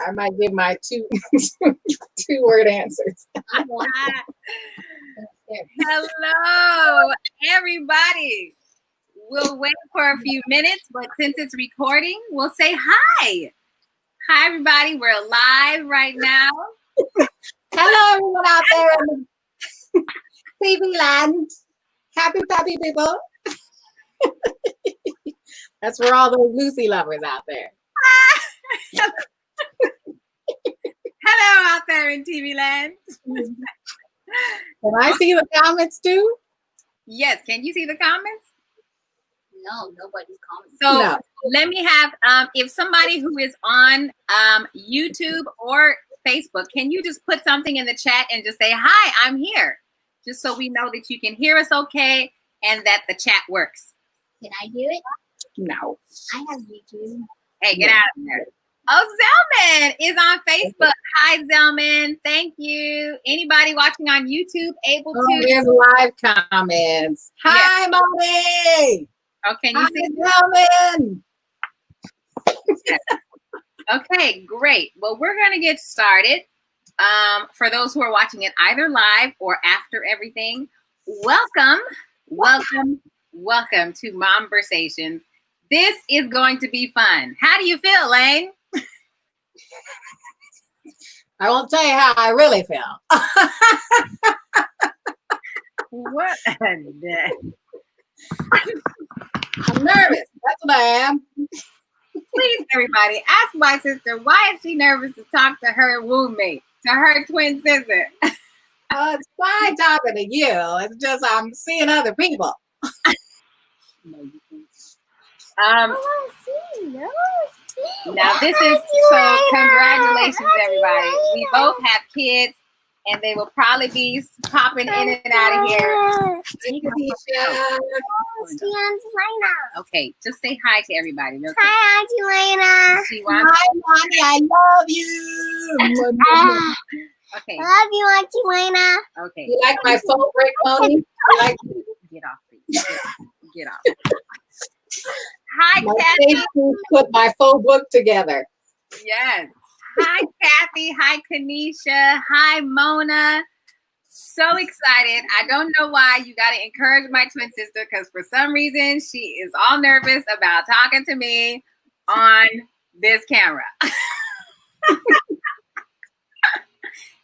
I might give my two-word answers. Hello, everybody. We'll wait for a few minutes, but since it's recording, we'll say hi. Hi, everybody. We're live right now. Hello, everyone out there in the TV land. Happy puppy people. That's for all those Lucy lovers out there. Hello out there in TV land. Can I see the comments too? Yes. Can you see the comments? No, nobody's commenting. So No. let me have, if somebody who is on YouTube or Facebook, can you just put something in the chat and just say, hi, I'm here. Just so we know that you can hear us okay and that the chat works. Can I do it? No. I have YouTube. Hey, get out of there. Oh, Zelman is on Facebook. Hi, Zelman. Thank you. Anybody watching on YouTube able Oh, to? there's live comments. Hi, Mommy. Oh, can you Hi, see? Zelman. Okay, great. Well, we're going to get started. For those who are watching it either live or after everything, welcome to Mom-Versations. This is going to be fun. How do you feel, Lane? I won't tell you how I really feel. What? I'm nervous. That's what I am. Please, everybody, ask my sister, why is she nervous to talk to her roommate, to her twin sister? It's fine talking to you. It's just I'm seeing other people. Now this is so congratulations, everybody. We both have kids, and they will probably be popping in and out of here. Okay, just say hi to everybody. Real quick. Hi, Auntie Lena. She wants- Hi, Mommy. I love you. Okay, Love you, Auntie Lena. okay. You like my phone break, Mommy? You like Get off, please. Get off. Hi, my Kathy. Facebook put my phone book together. Yes. Hi, Kathy. Hi, Kanisha. Hi, Mona. So excited. I don't know why. You got to encourage my twin sister because for some reason she is all nervous about talking to me on this camera.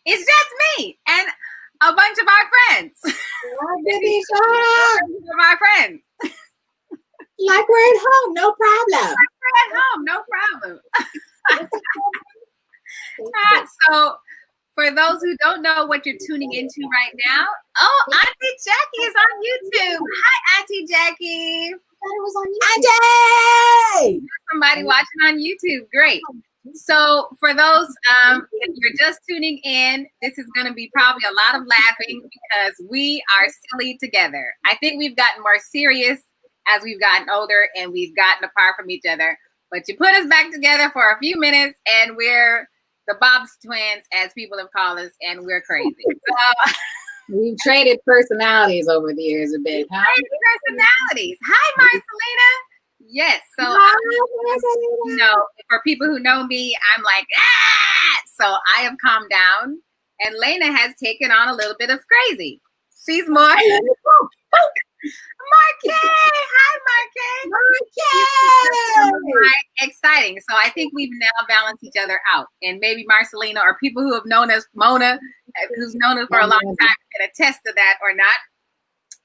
It's just me and a bunch of our friends. Of our friends. Like we're at home, no problem. We're at home, no problem. So, for those who don't know what you're tuning into right now, oh, Auntie Jackie is on YouTube. Hi, Auntie Jackie. I thought it was on YouTube. Auntie! Somebody watching on YouTube. Great. So, for those, if you're just tuning in, this is going to be probably a lot of laughing because we are silly together. I think we've gotten more serious as we've gotten older and we've gotten apart from each other. But you put us back together for a few minutes and we're the Bob's twins, as people have called us, and we're crazy. So, We've traded personalities over the years a bit, huh? personalities. Hi, Marcelina. Yes. So, you know, for people who know me, I'm like, ah! So I have calmed down, and Lena has taken on a little bit of crazy. She's more. Marquez! Hi, Marquez! Exciting. So I think we've now balanced each other out. And maybe Marcelina or people who have known us, Mona, who's known us for a long time, can attest to that or not.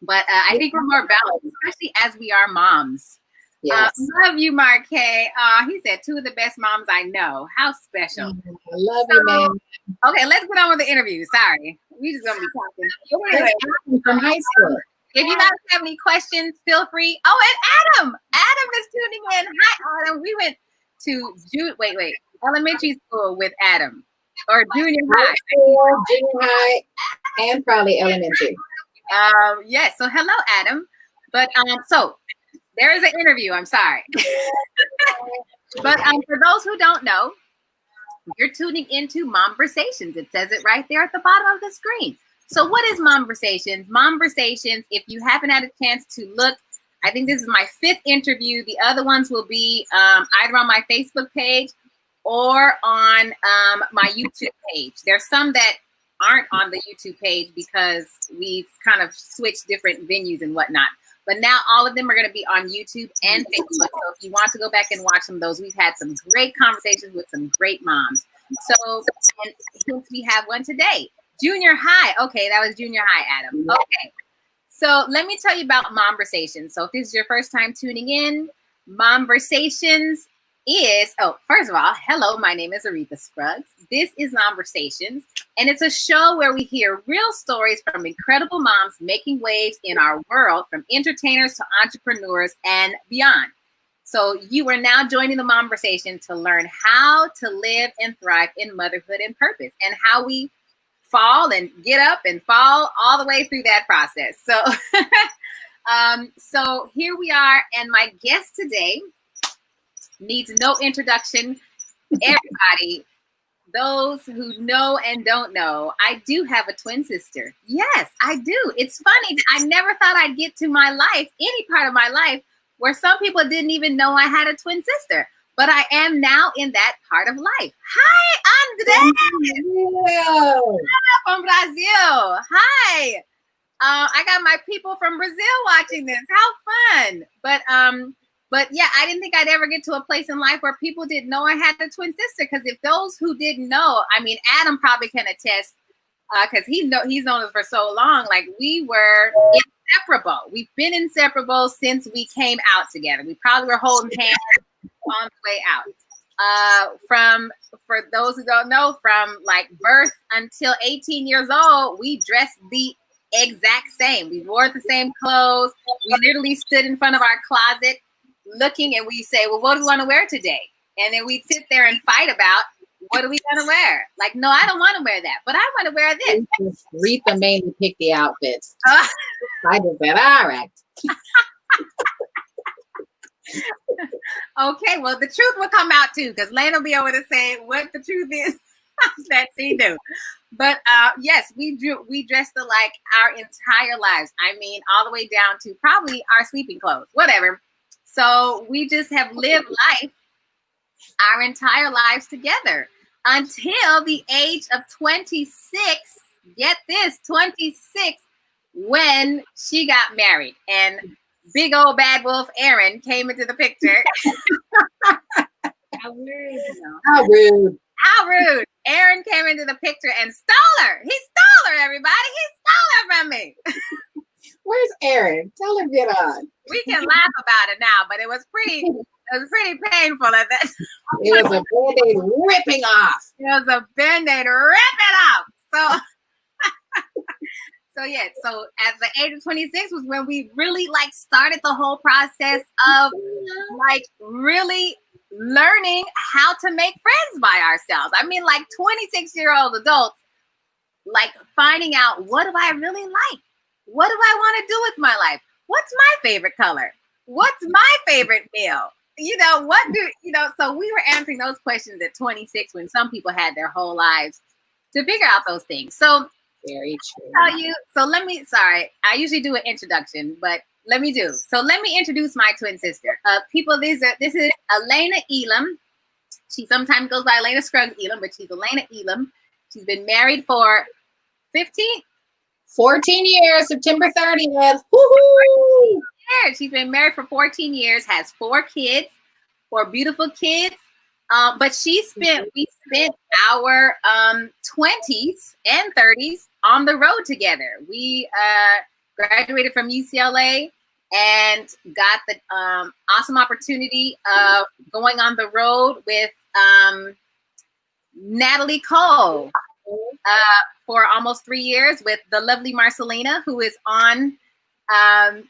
But I think we're more balanced, especially as we are moms. Yes. Love you, Marquez. He said 2 of the best moms I know. How special. I love you, man. Okay, let's get on with the interview. Sorry. We just going to be talking. That's Adam from high school. If you guys have any questions, feel free. Oh, and Adam. Adam is tuning in. Hi, Adam. We went to elementary school with Adam. Or junior high. High school, junior high, and probably elementary. Yes. So hello, Adam. But so there is an interview. I'm sorry. But for those who don't know, you're tuning into Mom-Versations. It says it right there at the bottom of the screen. So what is Mom-Versations? Mom-Versations, if you haven't had a chance to look, I think this is my 5th interview. The other ones will be either on my Facebook page or on my YouTube page. There's some that aren't on the YouTube page because we've kind of switched different venues and whatnot. But now all of them are going to be on YouTube and Facebook. So if you want to go back and watch some of those, we've had some great conversations with some great moms. So and hence we have one today. Junior high. Okay, that was junior high, Adam. Okay. So let me tell you about Mom-Versations. So if this is your first time tuning in, Mom-Versations is, first of all, hello, my name is Aretha Scruggs. This is Mom-Versations, and it's a show where we hear real stories from incredible moms making waves in our world, from entertainers to entrepreneurs and beyond. So you are now joining the Mom-Versation to learn how to live and thrive in motherhood and purpose, and how we fall and get up and fall all the way through that process. So, so here we are, and my guest today needs no introduction. Everybody, those who know and don't know, I do have a twin sister. Yes, I do. It's funny. I never thought I'd get to my life, any part of my life, where some people didn't even know I had a twin sister. But I am now in that part of life. Hi, André. From Brazil. Hi. I got my people from Brazil watching this. How fun. But yeah, I didn't think I'd ever get to a place in life where people didn't know I had a twin sister. Because if those who didn't know, I mean, Adam probably can attest, because he's known us for so long. Like, we were inseparable. We've been inseparable since we came out together. We probably were holding hands on the way out. For those who don't know, from like birth until 18 years old, we dressed the exact same. We wore the same clothes. We literally stood in front of our closet looking, and we say, well, what do we want to wear today? And then we'd sit there and fight about, what are we going to wear? Like, no, I don't want to wear that, but I want to wear this. Rita mainly picked the outfits. I just said, all right. Okay, well, the truth will come out too, because Lane will be able to say what the truth is that she knew. But yes, we dressed alike our entire lives. I mean, all the way down to probably our sleeping clothes, whatever. So we just have lived life our entire lives together until the age of 26. Get this, 26, when she got married. And big old bad wolf Aaron came into the picture. How rude. How rude. How rude. Aaron came into the picture and stole her. He stole her, everybody. He stole her from me. Where's Aaron? Tell him get on. We can laugh about it now, but it was pretty painful at that. It was a Band-Aid ripping off. It was a Band-Aid ripping off. So at the age of 26 was when we really like started the whole process of like really learning how to make friends by ourselves. I mean, like 26-year-old adults, like finding out, what do I really like? What do I want to do with my life? What's my favorite color? What's my favorite meal? So we were answering those questions at 26 when some people had their whole lives to figure out those things. So very true. Tell you. So I usually do an introduction, but let me introduce my twin sister. People, this is Alayna Elam. She sometimes goes by Alayna Scruggs Elam, but she's Alayna Elam. She's been married for 14 years, September 30th. Woohoo! She's been married for 14 years, has 4 kids, 4 beautiful kids. But we spent our 20s and 30s on the road together. We graduated from UCLA and got the awesome opportunity of going on the road with Natalie Cole for almost 3 years, with the lovely Marcelina, who's on the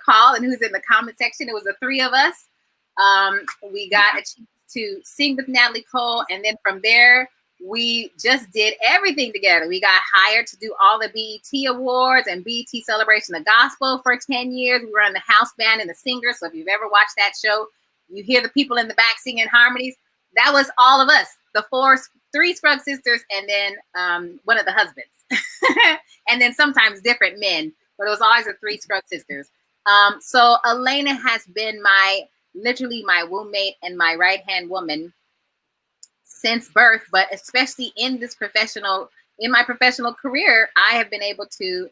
call and who's in the comment section. It was the 3 of us. We got a chance to sing with Natalie Cole, and then from there we just did everything together. We got hired to do all the BET awards and BET Celebration of Gospel for 10 years. We were in the house band and the singers. So if you've ever watched that show, you hear the people in the back singing harmonies. That was all of us, the 3 Scruggs sisters, and then one of the husbands. And then sometimes different men, but it was always the 3 Scruggs sisters. So Alayna has been my literally my womb mate and my right-hand woman since birth, but especially in my professional career, I have been able to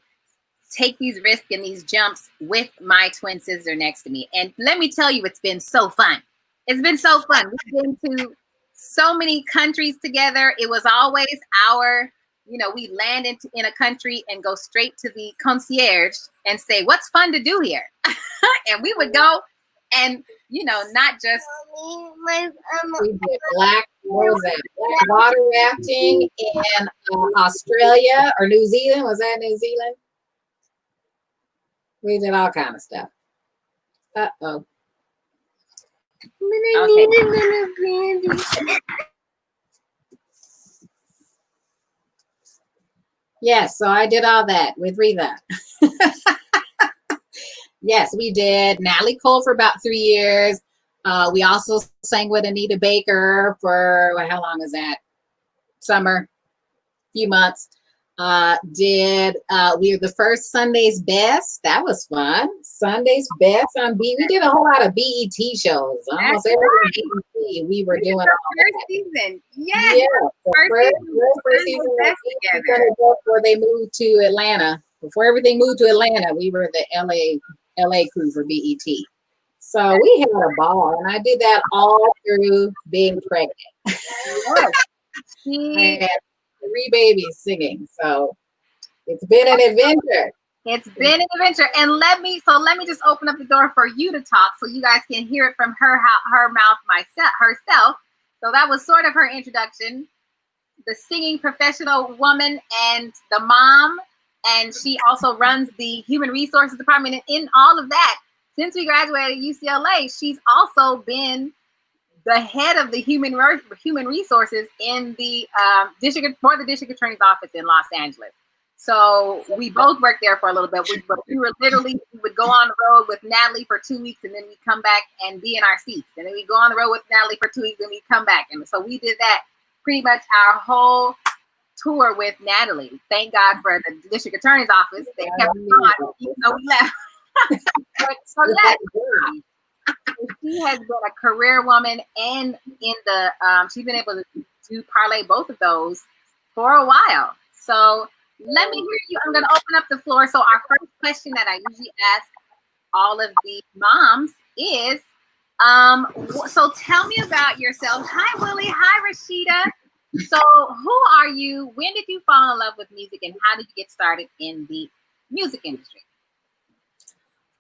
take these risks and these jumps with my twin sister next to me. And let me tell you, it's been so fun. It's been so fun. We've been to so many countries together. It was always we land in a country and go straight to the concierge and say, what's fun to do here? And we would go and, not just. We did black water rafting in Australia or New Zealand. Was that New Zealand? We did all kind of stuff. Uh-oh. Okay. Yes, so I did all that with Reva. Yes, we did. Natalie Cole for about 3 years. We also sang with Anita Baker for, how long was that? Summer, few months. We were the first Sunday's Best. That was fun. Sunday's Best on B. We did a whole lot of BET shows. Almost every BET we were doing. First season. Yes. Yeah. First season before they moved to Atlanta. Before everything moved to Atlanta, we were the LA crew for BET. So we had a ball, and I did that all through being pregnant. I had 3 babies singing, so it's been an adventure. It's been an adventure, and let me just open up the door for you to talk, so you guys can hear it from her mouth herself. So that was sort of her introduction, the singing professional woman and the mom, and she also runs the human resources department. And in all of that, since we graduated at UCLA, she's also been the head of the human resources in the district attorney's office in Los Angeles. So we both worked there for a little bit. We would go on the road with Natalie for 2 weeks, and then we'd come back and be in our seats. And then we'd go on the road with Natalie for 2 weeks, and we'd come back. And so we did that pretty much our whole tour with Natalie. Thank God for the district attorney's office. They kept us on, even though we left. She has been a career woman, and she's been able to parlay both of those for a while. So let me hear you. I'm going to open up the floor. So our first question that I usually ask all of the moms is, so tell me about yourself. Hi, Willie. Hi, Rashida. So who are you? When did you fall in love with music, and how did you get started in the music industry?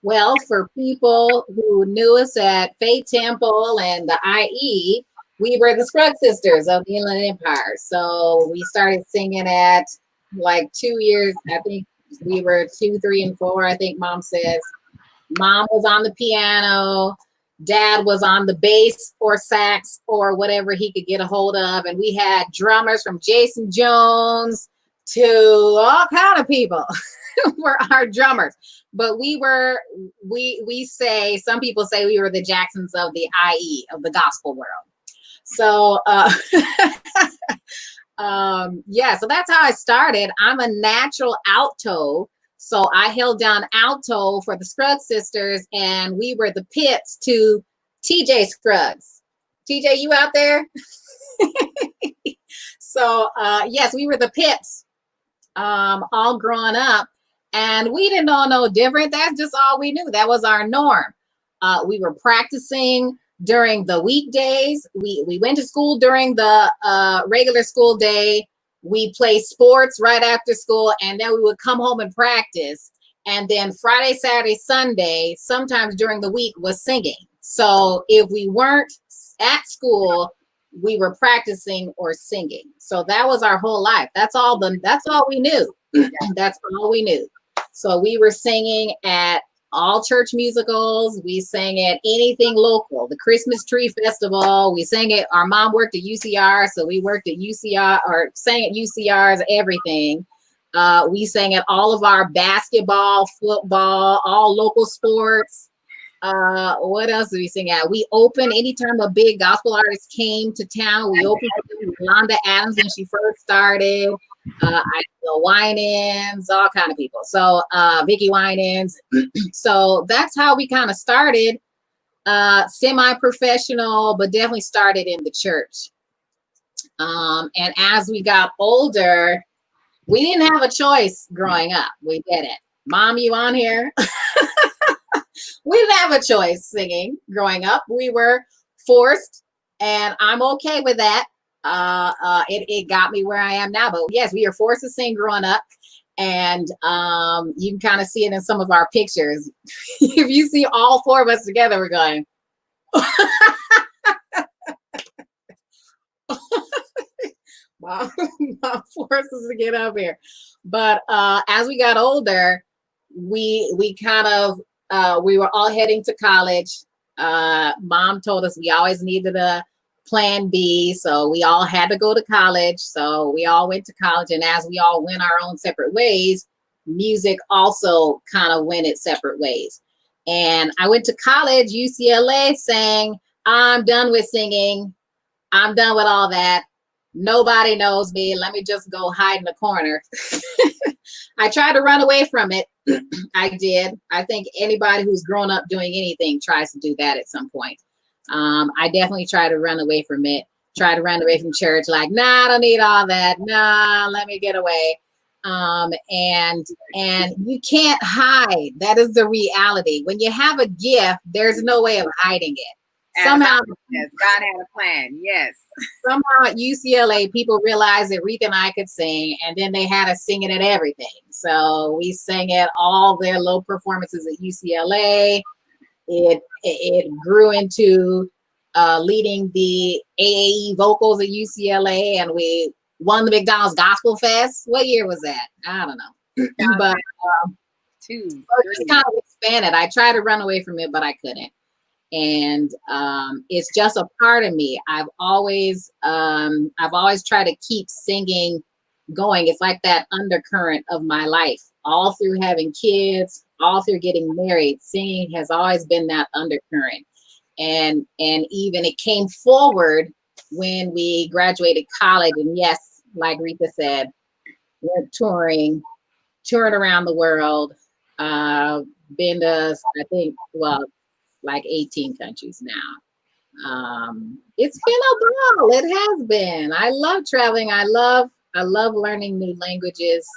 Well, for people who knew us at Faith Temple and the IE, we were the Scruggs Sisters of the Inland Empire. So we started singing at like 2 years. I think we were 2, 3, and 4. I think Mom says. Mom was on the piano. Dad was on the bass or sax or whatever he could get a hold of. And we had drummers from Jason Jones to all kind of people were our drummers. But some people say we were the Jacksons of the IE, of the gospel world. So, so that's how I started. I'm a natural alto. So I held down alto for the Scruggs Sisters, and we were the pits to TJ Scruggs. TJ, you out there? So, yes, we were the pits all growing up. And we didn't know no different. That's just all we knew. That was our norm. We were practicing during the weekdays. We went to school during the regular school day. We played sports right after school, and then we would come home and practice. And then Friday, Saturday, Sunday, sometimes during the week, was singing. So if we weren't at school, we were practicing or singing. So that was our whole life. That's all we knew. That's all we knew. So we were singing at all church musicals. We sang at anything local, the Christmas Tree Festival. We sang it. Our mom worked at UCR, so we worked at UCR or sang at UCR's everything. We sang at all of our basketball, football, all local sports. What else did we sing at? We opened anytime a big gospel artist came to town. We opened for Yolanda Adams when she first started. Winans, all kind of people. So Vicky Winans. So that's how we kind of started. semi-professional, but definitely started in the church. And as we got older, we didn't have a choice growing up. We didn't. Mom, you on here? We didn't have a choice singing growing up. We were forced, and I'm okay with that. It got me where I am now. But yes, we are forced to sing growing up. And you can kind of see it in some of our pictures. If you see all four of us together, we're going. Mom forced us to get up here. But as we got older, we kind of we were all heading to college. Mom told us we always needed a plan B, so we all had to go to college. So we all went to college, and as we all went our own separate ways, music also kind of went its separate ways. And I went to college, UCLA, saying, I'm done with singing. I'm done with all that. Nobody knows me. Let me just go hide in the corner. I tried to run away from it. I did. I think anybody who's grown up doing anything tries to do that at some point. I definitely try to run away from it. Try to run away from church. Like, nah, I don't need all that. Nah, let me get away. And you can't hide. That is the reality. When you have a gift, there's no way of hiding it. Somehow, yes, God had a plan. Yes. Somehow at UCLA, people realized that Reith and I could sing, and then they had us singing at everything. So we sang at all their little performances at UCLA. It grew into leading the AAE vocals at UCLA, and we won the McDonald's Gospel Fest. What year was that? I don't know. But Two. it just kind of expanded. I tried to run away from it, but I couldn't. And it's just a part of me. I've always tried to keep singing going. It's like that undercurrent of my life. All through having kids, all through getting married, singing has always been that undercurrent. And even it came forward when we graduated college. And yes, like Rita said, we're touring around the world. Been to, I think, like 18 countries now. It's been a while. It has been. I love traveling. I love learning new languages.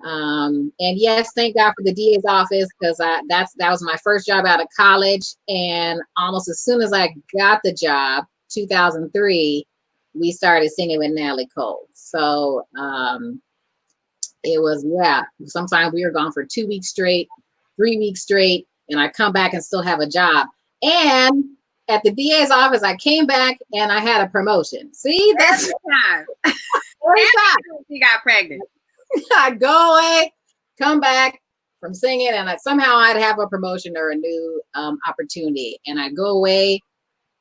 And yes, thank God for the DA's office, because that was my first job out of college. And almost as soon as I got the job, 2003, we started singing with Natalie Cole. So it was, sometimes we were gone for 2 weeks straight, 3 weeks straight, and I come back and still have a job. And at the DA's office, I came back and I had a promotion. See, that's the time. Every time she got pregnant. I'd go away, come back from singing, and somehow I'd have a promotion or a new opportunity. And I'd go away.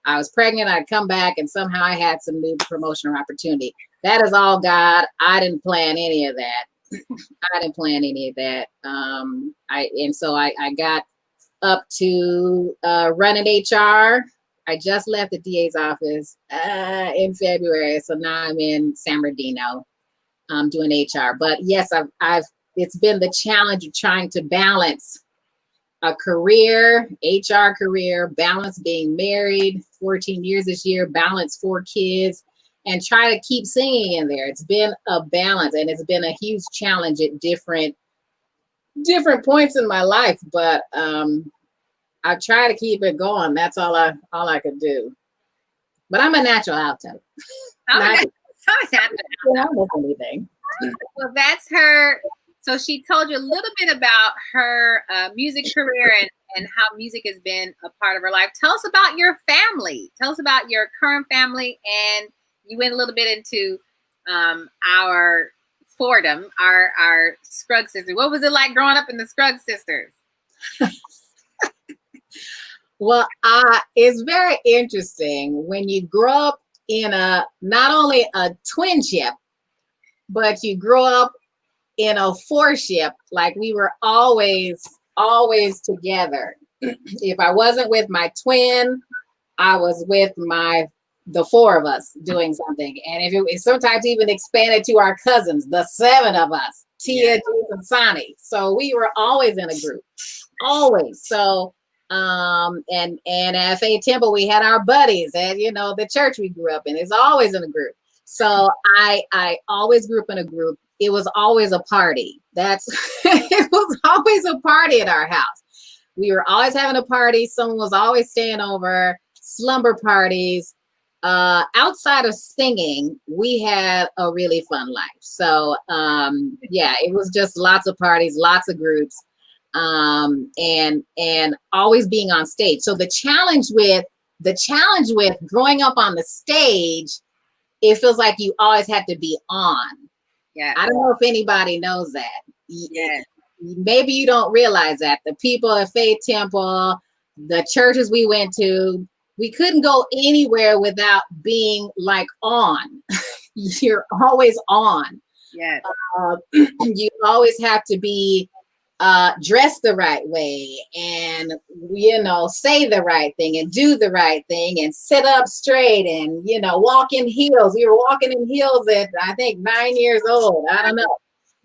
I was pregnant. I'd come back, and somehow I had some new promotion or opportunity. That is all God. I didn't plan any of that. I didn't plan any of that. So I got up to running HR. I just left the DA's office in February, so now I'm in San Bernardino doing HR. But yes, it's been the challenge of trying to balance a career, HR career, balance being married, 14 years this year, balance 4 kids, and try to keep singing in there. It's been a balance, and it's been a huge challenge at different points in my life, but I try to keep it going. That's all I could do. But I'm a natural alto. Anything. Well, that's her. So she told you a little bit about her music career and how music has been a part of her life. Tell us about your family. Tell us about your current family. And you went a little bit into our Fordham, our Scruggs sisters. What was it like growing up in the Scruggs sisters? Well, it's very interesting when you grow up in not only a twinship, but you grow up in a 4-ship. Like, we were always together. If I wasn't with my twin, I was with the 4 of us doing something. And if it sometimes even expanded to our cousins, the 7 of us, Tia, Jules, and Sonny. So we were always in a group, always. So And at Faith Temple, we had our buddies, and the church we grew up in. It's always in a group. So I always grew up in a group. It was always a party. It was always a party at our house. We were always having a party. Someone was always staying over. Slumber parties. Outside of singing, we had a really fun life. So yeah, it was just lots of parties, lots of groups, and always being on stage. So the challenge with growing up on the stage, it feels like you always have to be on. Yeah. I don't know if anybody knows that. Yeah. Maybe you don't realize that. The people at Faith Temple, the churches we went to, we couldn't go anywhere without being like on. You're always on. Yeah. You always have to be dressed the right way, and say the right thing and do the right thing and sit up straight and walk in heels. We were walking in heels at I think 9 years old. I don't know,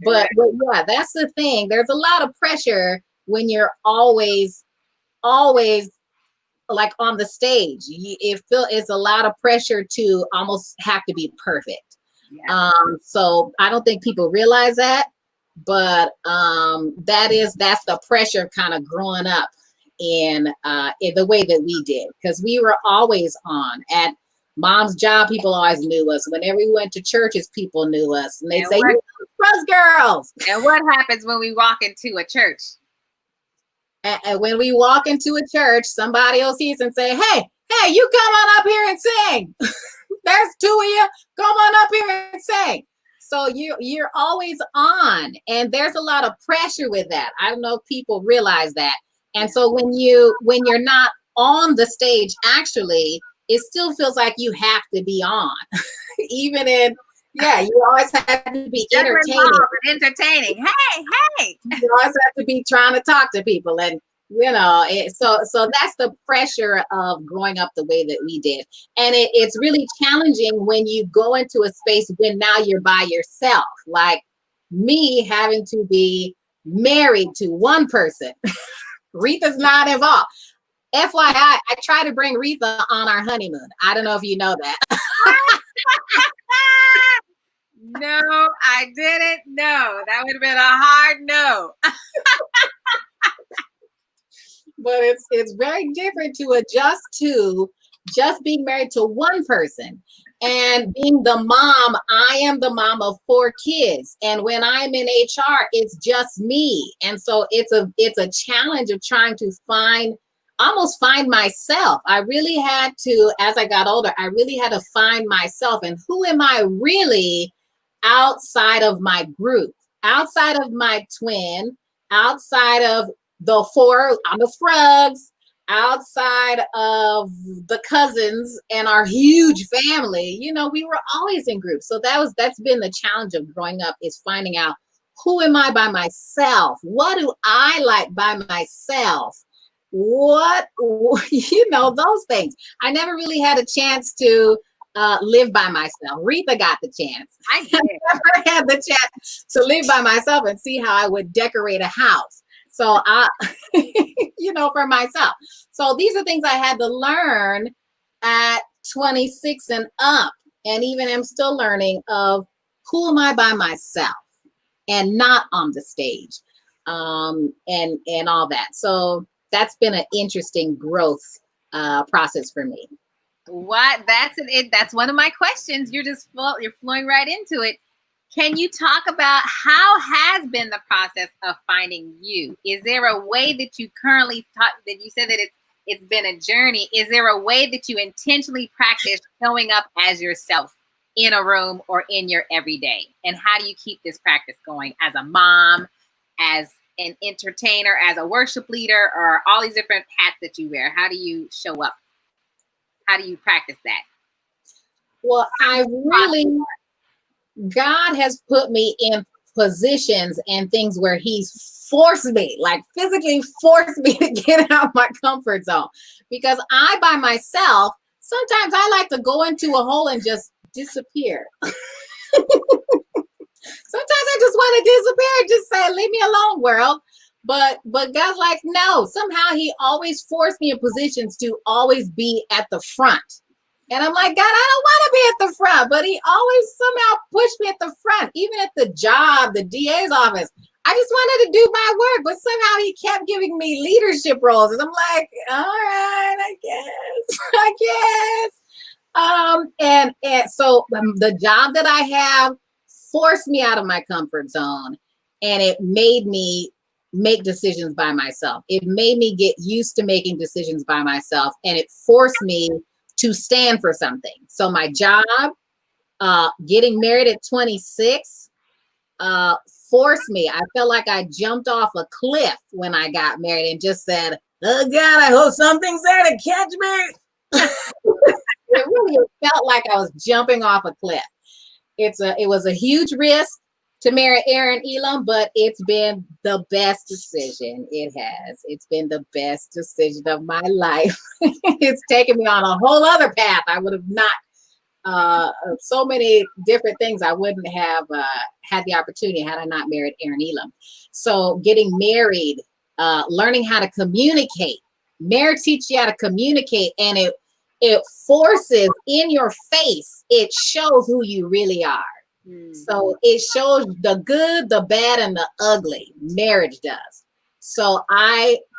but yeah, that's the thing. There's a lot of pressure when you're always like on the stage. It's a lot of pressure to almost have to be perfect. Yeah. So I don't think people realize that, but that's the pressure kind of growing up in the way that we did, because we were always on. At Mom's job, people always knew us. Whenever we went to churches, people knew us, and they'd say, "You're Buzz Girls." And what happens when we walk into a church? And when we walk into a church, somebody will see us and say, hey, you come on up here and sing. There's two of you. Come on up here and sing. So you're always on. And there's a lot of pressure with that. I don't know if people realize that. And so when you're not on the stage, actually, it still feels like you have to be on. Even in, you always have to be entertaining. Hey. You always have to be trying to talk to people, and so that's the pressure of growing up the way that we did. And it's really challenging when you go into a space when now you're by yourself, like me having to be married to one person. Retha's not involved. FYI, I try to bring Retha on our honeymoon. I don't know if you know that. No, I didn't know. That would have been a hard no. But it's very different to adjust to just being married to one person and being the mom. I am the mom of 4 kids, and when I'm in HR, it's just me. And so it's a challenge of trying to find myself. I really had to, as I got older, I really had to find myself, and who am I really outside of my group, outside of my twin, outside of the 4 on the Scruggs, outside of the cousins and our huge family. We were always in groups. So that's been the challenge of growing up, is finding out, who am I by myself? What do I like by myself? What, those things. I never really had a chance to live by myself. Retha got the chance. I never had the chance to live by myself and see how I would decorate a house. So for myself. So these are things I had to learn at 26 and up, and even I'm still learning of who am I by myself and not on the stage, and all that. So that's been an interesting growth process for me. What? That's one of my questions. You're flowing right into it. Can you talk about how has been the process of finding you? Is there a way that you currently that you said that it's been a journey? Is there a way that you intentionally practice showing up as yourself in a room or in your everyday? And how do you keep this practice going as a mom, as an entertainer, as a worship leader, or all these different hats that you wear? How do you show up? How do you practice that? Well, God has put me in positions and things where he's forced me, like physically forced me to get out of my comfort zone. Because I, by myself, sometimes I like to go into a hole and just disappear. Sometimes I just want to disappear and just say, leave me alone, world. But God's like, no, somehow he always forced me in positions to always be at the front. And I'm like, God, I don't want to be at the front, but he always somehow pushed me at the front, even at the job, the DA's office. I just wanted to do my work, but somehow he kept giving me leadership roles. And I'm like, all right, I guess, I guess. And so the job that I have forced me out of my comfort zone, and it made me make decisions by myself. It made me get used to making decisions by myself, and it forced me to stand for something. So my job, getting married at 26, forced me. I felt like I jumped off a cliff when I got married and just said, oh God, I hope something's there to catch me. It really felt like I was jumping off a cliff. It was a huge risk to marry Aaron Elam, but it's been the best decision. It has. It's been the best decision of my life. It's taken me on a whole other path. I would have not, so many different things I wouldn't have had the opportunity had I not married Aaron Elam. So getting married, learning how to communicate. Marriage teaches you how to communicate, and it forces in your face. It shows who you really are. So it shows the good, the bad, and the ugly. Marriage does. So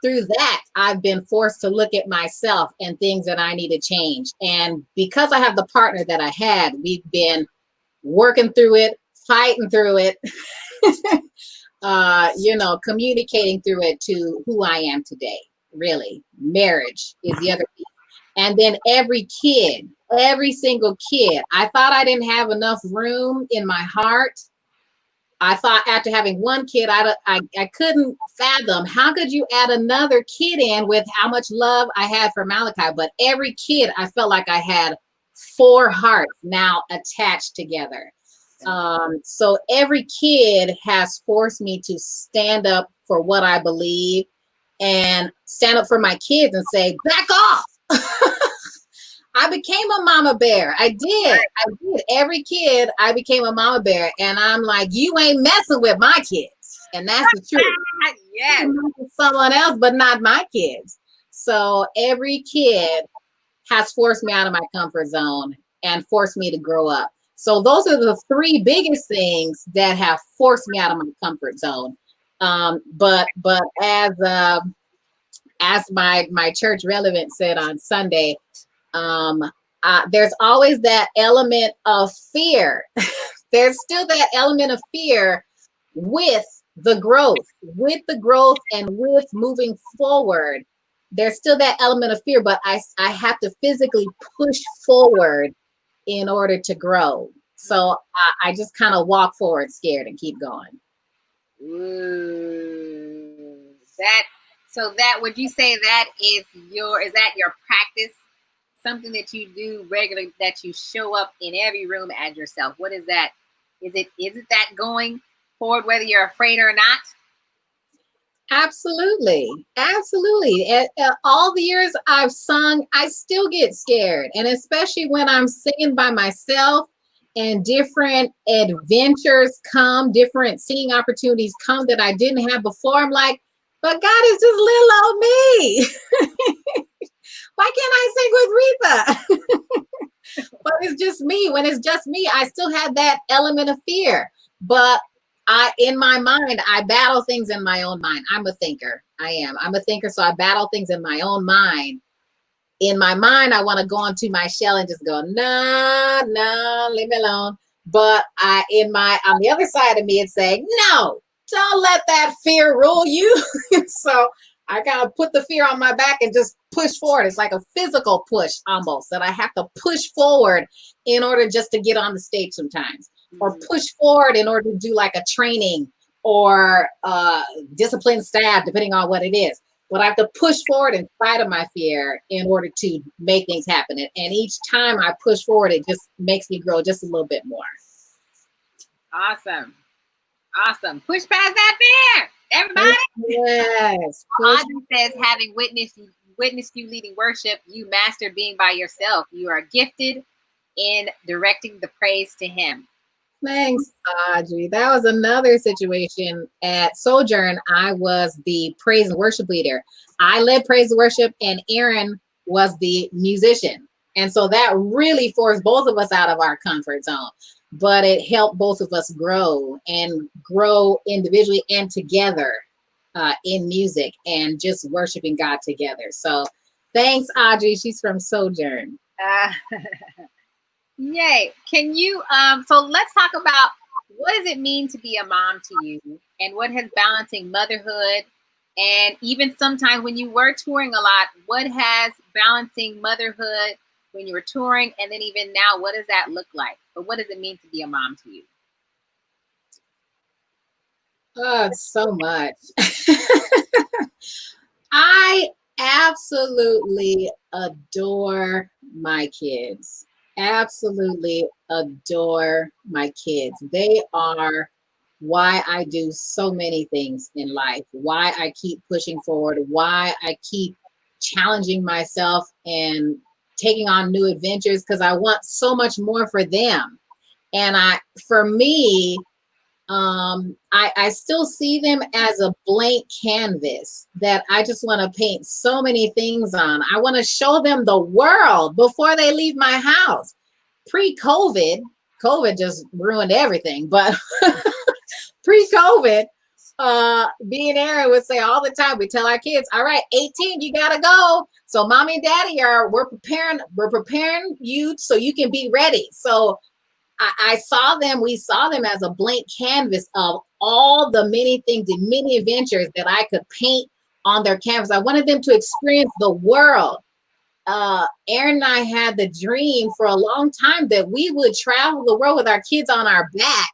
through that, I've been forced to look at myself and things that I need to change. And because I have the partner that I had, we've been working through it, fighting through it, communicating through it to who I am today. Really, marriage is the other piece. And then every single kid, I thought I didn't have enough room in my heart. I thought after having one kid, I couldn't fathom how could you add another kid in with how much love I had for Malachi. But every kid, I felt like I had 4 hearts now attached together. So every kid has forced me to stand up for what I believe and stand up for my kids and say, back off. I became a mama bear. I did. Every kid, I became a mama bear. And I'm like, you ain't messing with my kids. And that's the truth. Yes. Someone else, but not my kids. So every kid has forced me out of my comfort zone and forced me to grow up. So those are the 3 biggest things that have forced me out of my comfort zone. But as my church relevant said on Sunday, there's always that element of fear. There's still that element of fear with the growth and with moving forward. There's still that element of fear, but I have to physically push forward in order to grow. So I just kind of walk forward scared and keep going. Ooh, would you say that is that your practice? Something that you do regularly, that you show up in every room as yourself? What is that? Is it that going forward, whether you're afraid or not? Absolutely. All the years I've sung, I still get scared. And especially when I'm singing by myself and different adventures come, different singing opportunities come that I didn't have before. I'm like, but God is just little old me. Why can't I sing with Rita? But it's just me. When it's just me, I still have that element of fear. But in my mind, I battle things in my own mind. I'm a thinker. I'm a thinker. So I battle things in my own mind. In my mind, I want to go into my shell and just go, no, leave me alone. But on the other side of me, it's saying, no, don't let that fear rule you. So I kind of put the fear on my back and just push forward. It's like a physical push almost, that I have to push forward in order just to get on the stage sometimes, or push forward in order to do like a training or discipline staff, depending on what it is. But I have to push forward in spite of my fear in order to make things happen. And each time I push forward, it just makes me grow just a little bit more. Awesome. Push past that fear, everybody. Yes. Audrey says, having witnessed you leading worship, you mastered being by yourself. You are gifted in directing the praise to him. Thanks, Audrey. That was another situation at Sojourn. I was the praise and worship leader. I led praise and worship, and Aaron was the musician. And so that really forced both of us out of our comfort zone. But it helped both of us grow and grow individually and together in music and just worshiping God together. So thanks, Audrey. She's from Sojourn. Uh, Yay. Can you, so let's talk about what does it mean to be a mom to you and what has balancing motherhood and even sometimes when you were touring a lot, what has balancing motherhood when you were touring and then even now, what does that look like? But what does it mean to be a mom to you? Oh, so much. I absolutely adore my kids. Absolutely adore my kids. They are why I do so many things in life, why I keep pushing forward, why I keep challenging myself and taking on new adventures because I want so much more for them. And for me, I still see them as a blank canvas that I just want to paint so many things on. I want to show them the world before they leave my house. Pre-COVID, COVID just ruined everything, but pre-COVID, me and Aaron would say all the time, we tell our kids, all right, 18, you gotta go. So mommy and daddy we're preparing you so you can be ready. So we saw them as a blank canvas of all the many things and many adventures that I could paint on their canvas. I wanted them to experience the world. Aaron and I had the dream for a long time that we would travel the world with our kids on our back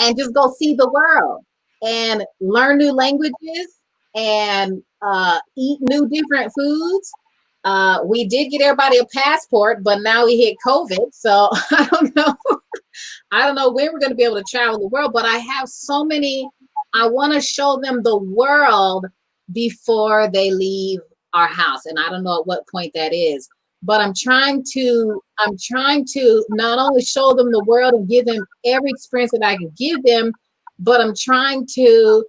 and just go see the world and learn new languages and eat new different foods. We did get everybody a passport, but now we hit COVID, so I don't know. I don't know when we're going to be able to travel the world, but I have so many. I want to show them the world before they leave our house, and I don't know at what point that is. But I'm trying to not only show them the world and give them every experience that I can give them, but I'm trying to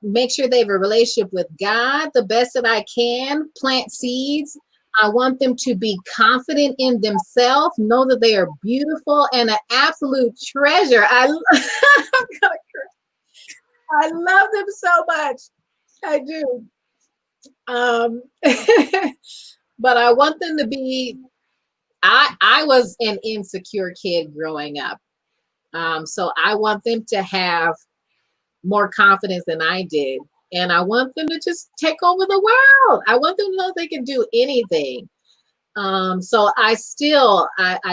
make sure they have a relationship with God the best that I can, plant seeds. I want them to be confident in themselves, know that they are beautiful and an absolute treasure. I'm gonna cry. I love them so much. I do. Um, but I want them to be, I was an insecure kid growing up. So I want them to have more confidence than I did. And I want them to just take over the world. I want them to know they can do anything. So I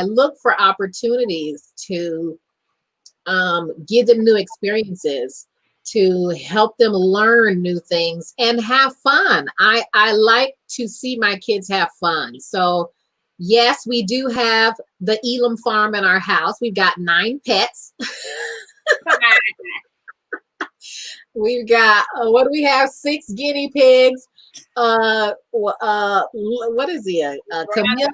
look for opportunities to give them new experiences, to help them learn new things and have fun. I like to see my kids have fun. So yes, we do have the Elam farm in our house. We've got 9 pets. We've got what do we have? 6 guinea pigs. What is he? A chameleon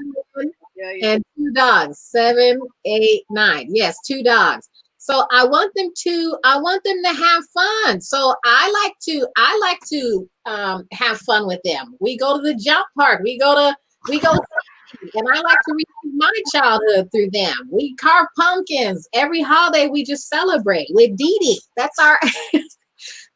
and 2 dogs. 7, 8, 9. Yes, 2 dogs. So I want them to have fun. So I like to have fun with them. We go to the jump park. We go and I like to relive my childhood through them. We carve pumpkins every holiday. We just celebrate with Dee Dee. That's our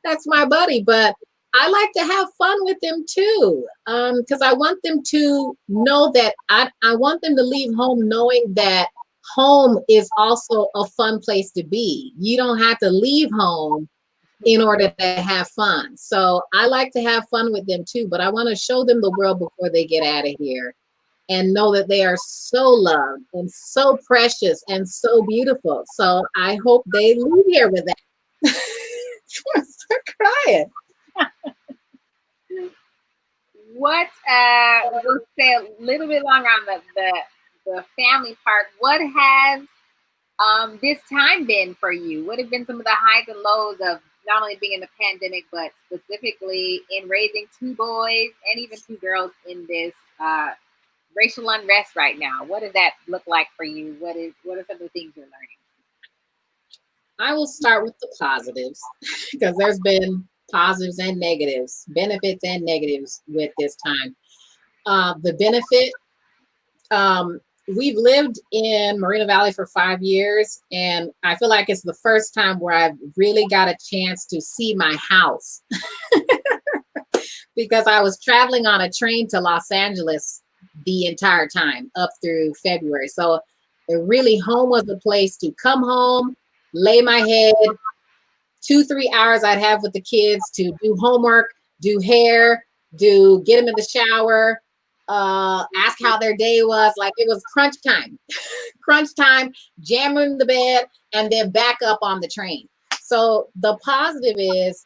that's my buddy, but I like to have fun with them too, because I want them to know that I want them to leave home knowing that home is also a fun place to be. You don't have to leave home in order to have fun. So I like to have fun with them too, but I want to show them the world before they get out of here and know that they are so loved and so precious and so beautiful. So I hope they leave here with that. I'm gonna start crying. What we'll say a little bit longer on the family part. What has this time been for you? What have been some of the highs and lows of not only being in the pandemic, but specifically in raising 2 boys and even 2 girls in this racial unrest right now. What does that look like for you? What are some of the things you're learning? I will start with the positives because there's been positives and negatives, benefits and negatives with this time. The benefit, we've lived in Moreno Valley for 5 years, and I feel like it's the first time where I've really got a chance to see my house because I was traveling on a train to Los Angeles the entire time up through February. So really home was the place to come home, lay my head, 2-3 hours I'd have with the kids to do homework, do hair, get them in the shower, ask how their day was. Like it was crunch time, jam them in the bed, and then back up on the train. So the positive is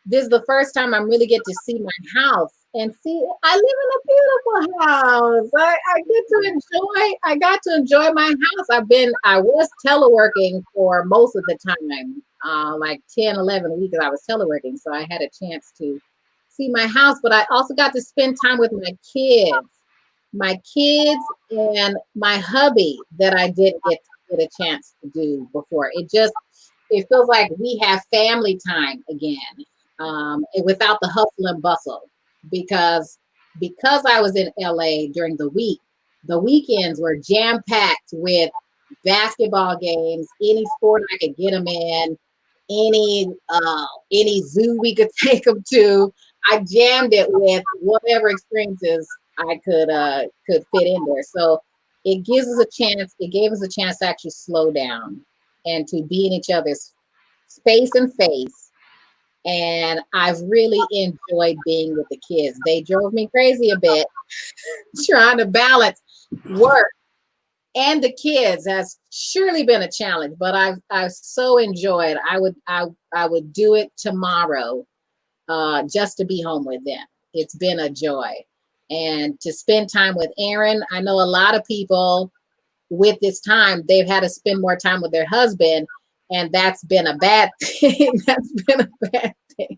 this is the first time I really get to see my house and see I live in a beautiful house. I got to enjoy my house. I was teleworking for most of the time, like 10, 11 weeks I was teleworking. So I had a chance to see my house, but I also got to spend time with my kids and my hubby that I didn't get a chance to do before. It feels like we have family time again, without the hustle and bustle. Because I was in LA during the week, the weekends were jam packed with basketball games, any sport I could get them in, any zoo we could take them to. I jammed it with whatever experiences I could fit in there. So it gives us a chance. It gave us a chance to actually slow down and to be in each other's space and face. And I've really enjoyed being with the kids. They drove me crazy a bit trying to balance work and the kids has surely been a challenge, but I've so enjoyed. I would do it tomorrow, just to be home with them. It's been a joy. And to spend time with Aaron, I know a lot of people with this time, they've had to spend more time with their husband, and that's been a bad thing. That's been a bad thing,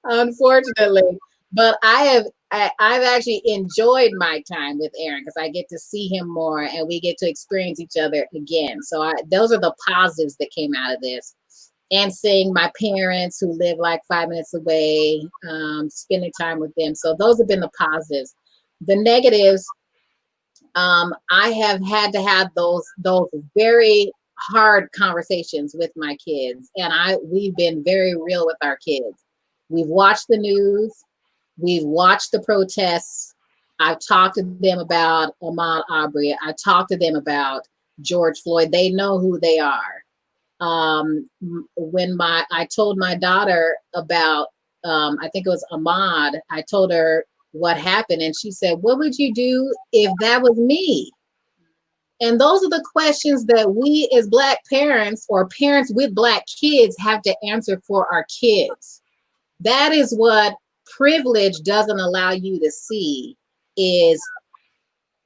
unfortunately. But I've actually enjoyed my time with Aaron because I get to see him more and we get to experience each other again. So those are the positives that came out of this. And seeing my parents who live like 5 minutes away, spending time with them. So those have been the positives. The negatives, I have had to have those very hard conversations with my kids, and we've been very real with our kids. We've watched the news, we've watched the protests. I've talked to them about Ahmaud Arbery. I talked to them about George Floyd. They know who they are. When I told my daughter about, I think it was Ahmaud, I told her what happened, and she said, "What would you do if that was me?" And those are the questions that we as Black parents or parents with Black kids have to answer for our kids. That is what privilege doesn't allow you to see is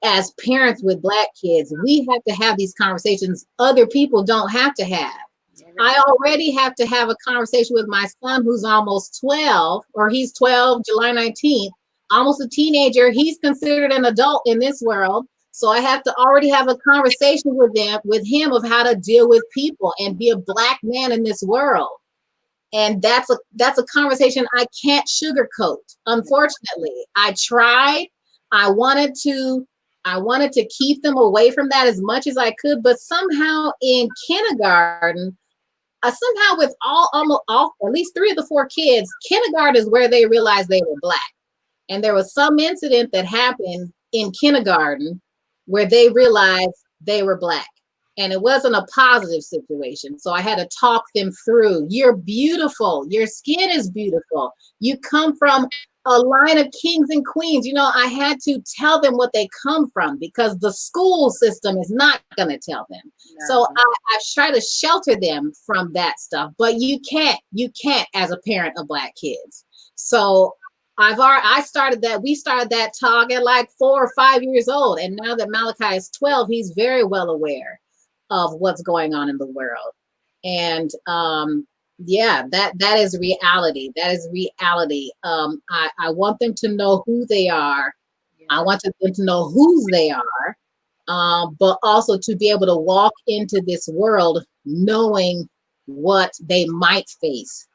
as parents with Black kids, we have to have these conversations other people don't have to have. I already have to have a conversation with my son who's almost 12, or he's 12, July 19th, almost a teenager. He's considered an adult in this world. So I have to already have a conversation with him of how to deal with people and be a Black man in this world. And that's a conversation I can't sugarcoat. Unfortunately, I tried. I wanted to keep them away from that as much as I could, but somehow in kindergarten, somehow with almost all, at least 3 of the 4 kids, kindergarten is where they realized they were Black. And there was some incident that happened in kindergarten where they realized they were Black. And it wasn't a positive situation. So I had to talk them through. You're beautiful. Your skin is beautiful. You come from a line of kings and queens. I had to tell them what they come from because the school system is not going to tell them. No. So I try to shelter them from that stuff, but you can't as a parent of Black kids. So we started that talk at like 4 or 5 years old. And now that Malachi is 12, he's very well aware of what's going on in the world. And that is reality. That is reality. I want them to know who they are. I want them to know whose they are, but also to be able to walk into this world knowing what they might face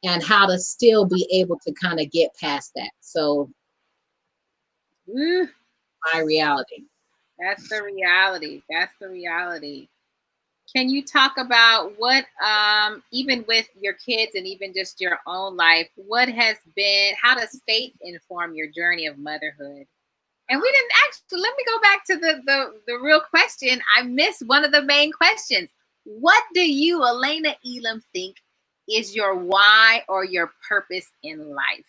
and how to still be able to kind of get past that. So Mm, my reality. that's the reality. That's the reality. Can you talk about what, even with your kids and even just your own life, what has been, how does faith inform your journey of motherhood? And we didn't actually, let me go back to the real question. I missed one of the main questions. What do you, Alayna Elam, think is your why or your purpose in life?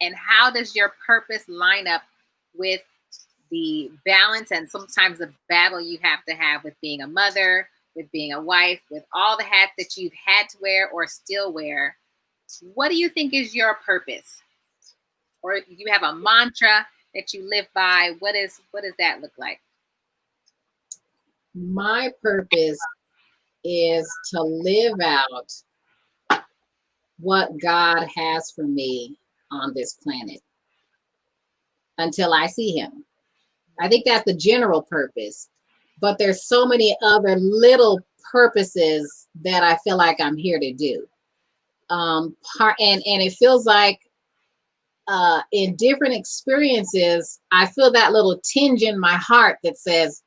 And how does your purpose line up with the balance and sometimes the battle you have to have with being a mother, with being a wife, with all the hats that you've had to wear or still wear? What do you think is your purpose? Or you have a mantra that you live by? What does that look like? My purpose is to live out what God has for me on this planet until I see him. I think that's the general purpose, but there's so many other little purposes that I feel like I'm here to do. And it feels like in different experiences, I feel that little tinge in my heart that says,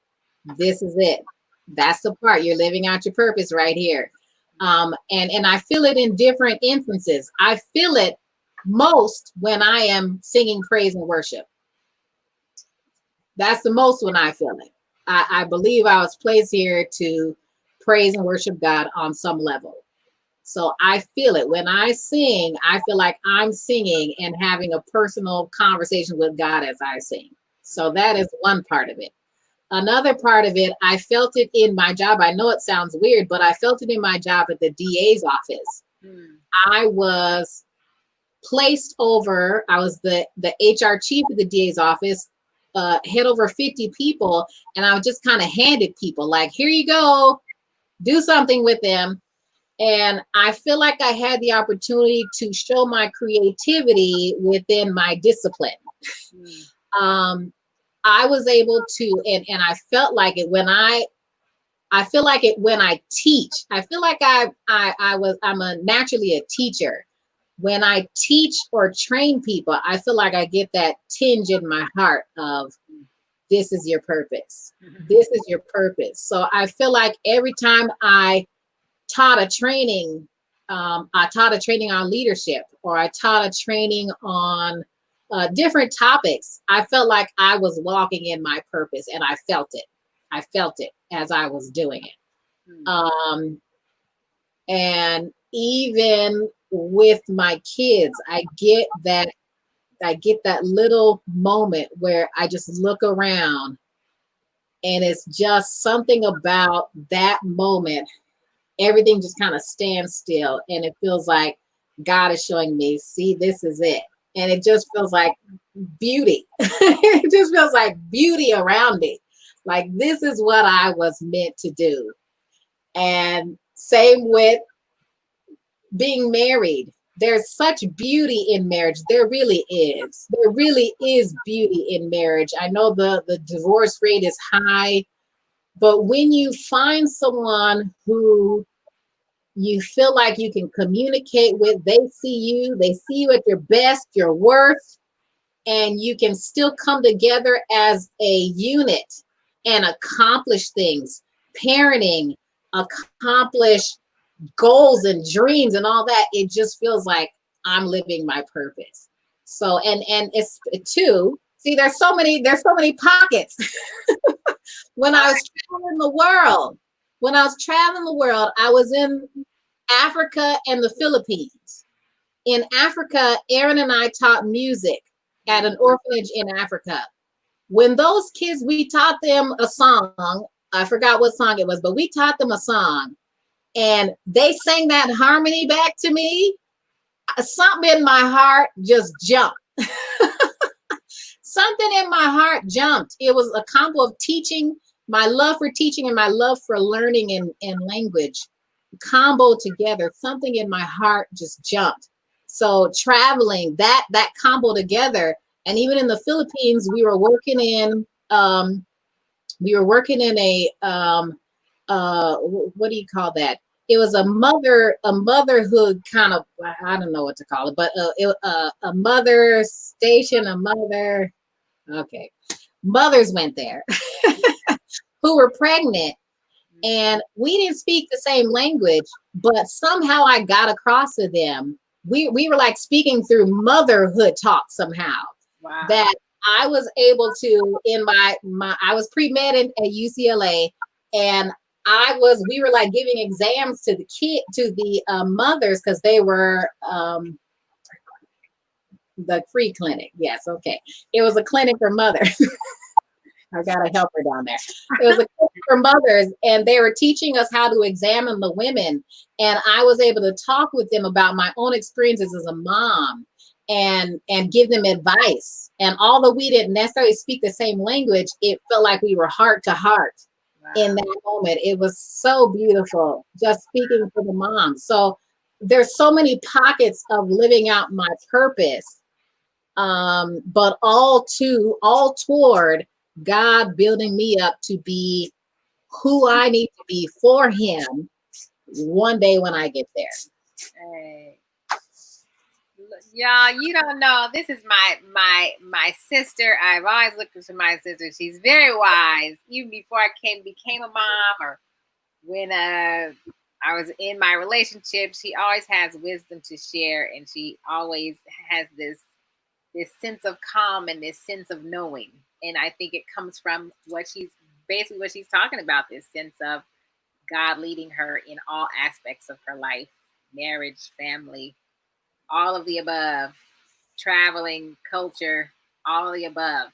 this is it. That's the part. You're living out your purpose right here. And I feel it in different instances. I feel it most when I am singing praise and worship. That's the most when I feel it. I believe I was placed here to praise and worship God on some level. So I feel it. When I sing, I feel like I'm singing and having a personal conversation with God as I sing. So that is one part of it. Another part of it, I felt it in my job. I know it sounds weird, but I felt it in my job at the DA's office. I was placed over, I was the HR chief of the DA's office, had over 50 people, and I was just kind of handed people like, here you go, do something with them. And I feel like I had the opportunity to show my creativity within my discipline. I was able to, and I felt like it when I feel like it when I teach. I feel like I'm naturally a teacher. When I teach or train people, I feel like I get that tinge in my heart of, this is your purpose. This is your purpose. So I feel like every time I taught a training, I taught a training on leadership, or I taught a training on different topics, I felt like I was walking in my purpose, and I felt it. I felt it as I was doing it. And even with my kids, I get that little moment where I just look around, and it's just something about that moment. Everything just kind of stands still, and it feels like God is showing me, see, this is it. And it just feels like beauty. It just feels like beauty around me. Like, this is what I was meant to do. And same with being married. There's such beauty in marriage. There really is. There really is beauty in marriage. I know the divorce rate is high, but when you find someone who you feel like you can communicate with, they see you at your best, your worst, and you can still come together as a unit and accomplish things, parenting, accomplish goals and dreams and all that. It just feels like I'm living my purpose. So, and it's too, see, there's so many pockets. When I was traveling the world, I was in Africa and the Philippines. In Africa, Aaron and I taught music at an orphanage in Africa. When those kids, we taught them a song. I forgot what song it was, but we taught them a song. And they sang that harmony back to me. Something in my heart just jumped. Something in my heart jumped. It was a combo of teaching, my love for teaching and my love for learning and language combo together. Something in my heart just jumped. So traveling, that combo together, And even in the Philippines, we were working in a what do you call that? It was a motherhood kind of, I don't know what to call it, but a mother station, okay, mothers went there who were pregnant, and we didn't speak the same language, but somehow I got across to them. We were like speaking through motherhood talk somehow. Wow. That I was able to, in my I was pre-med at UCLA, and we were like giving exams to the mothers, because they were the free clinic. Yes, okay. It was a clinic for mothers. I got a helper down there. It was a clinic for mothers, and they were teaching us how to examine the women. And I was able to talk with them about my own experiences as a mom, and give them advice. And although we didn't necessarily speak the same language, it felt like we were heart to heart. Wow. In that moment. It was so beautiful, just speaking for the moms. So there's so many pockets of living out my purpose, but all toward God building me up to be who I need to be for Him one day when I get there. Hey. Y'all, you don't know. This is my sister. I've always looked up to my sister. She's very wise. Even before I became a mom, or when I was in my relationship, she always has wisdom to share, and she always has this sense of calm and this sense of knowing. And I think it comes from what she's talking about, this sense of God leading her in all aspects of her life, marriage, family, all of the above, traveling, culture, all of the above.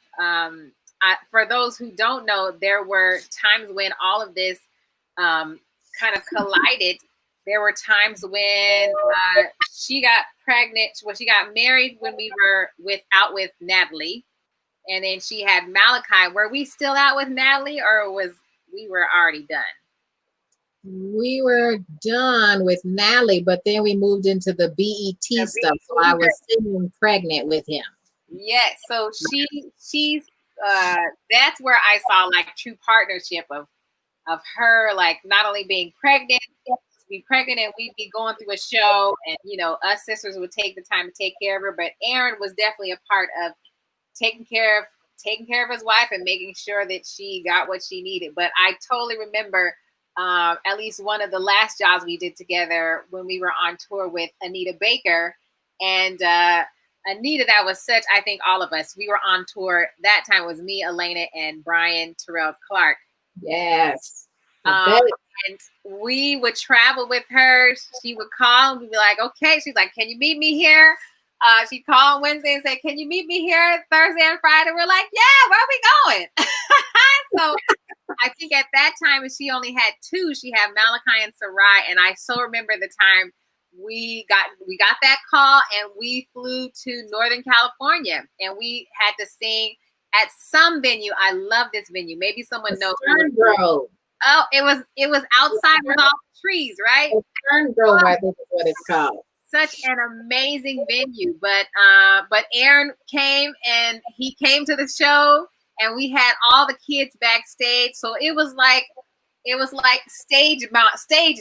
For those who don't know, there were times when all of this kind of collided. There were times when she got pregnant. Well, she got married when we were out with Natalie, and then she had Malachi. Were we still out with Natalie, or we were already done? We were done with Natalie, but then we moved into the BET stuff. So I was sitting pregnant with him. Yes. So she's that's where I saw like true partnership of her, like not only being pregnant, and we'd be going through a show, and us sisters would take the time to take care of her. But Aaron was definitely a part of taking care of his wife and making sure that she got what she needed. But I totally remember at least one of the last jobs we did together when we were on tour with Anita Baker. And Anita, that was such, I think all of us, we were on tour. That time it was me, Alayna, and Brian Terrell Clark. Yes. And we would travel with her. She would call and we'd be like, okay. She's like, can you meet me here? She'd call on Wednesday and say, can you meet me here Thursday and Friday? We're like, yeah, where are we going? So I think at that time, she only had two. She had Malachi and Sarai. And I so remember the time we got that call, and we flew to Northern California, and we had to sing at some venue. I love this venue. Maybe someone knows. Grove. Oh, it was outside with all the trees, right? Fern Grove, I think is what it's called. Such an amazing venue. But Aaron came, and he came to the show, and we had all the kids backstage. So it was like stage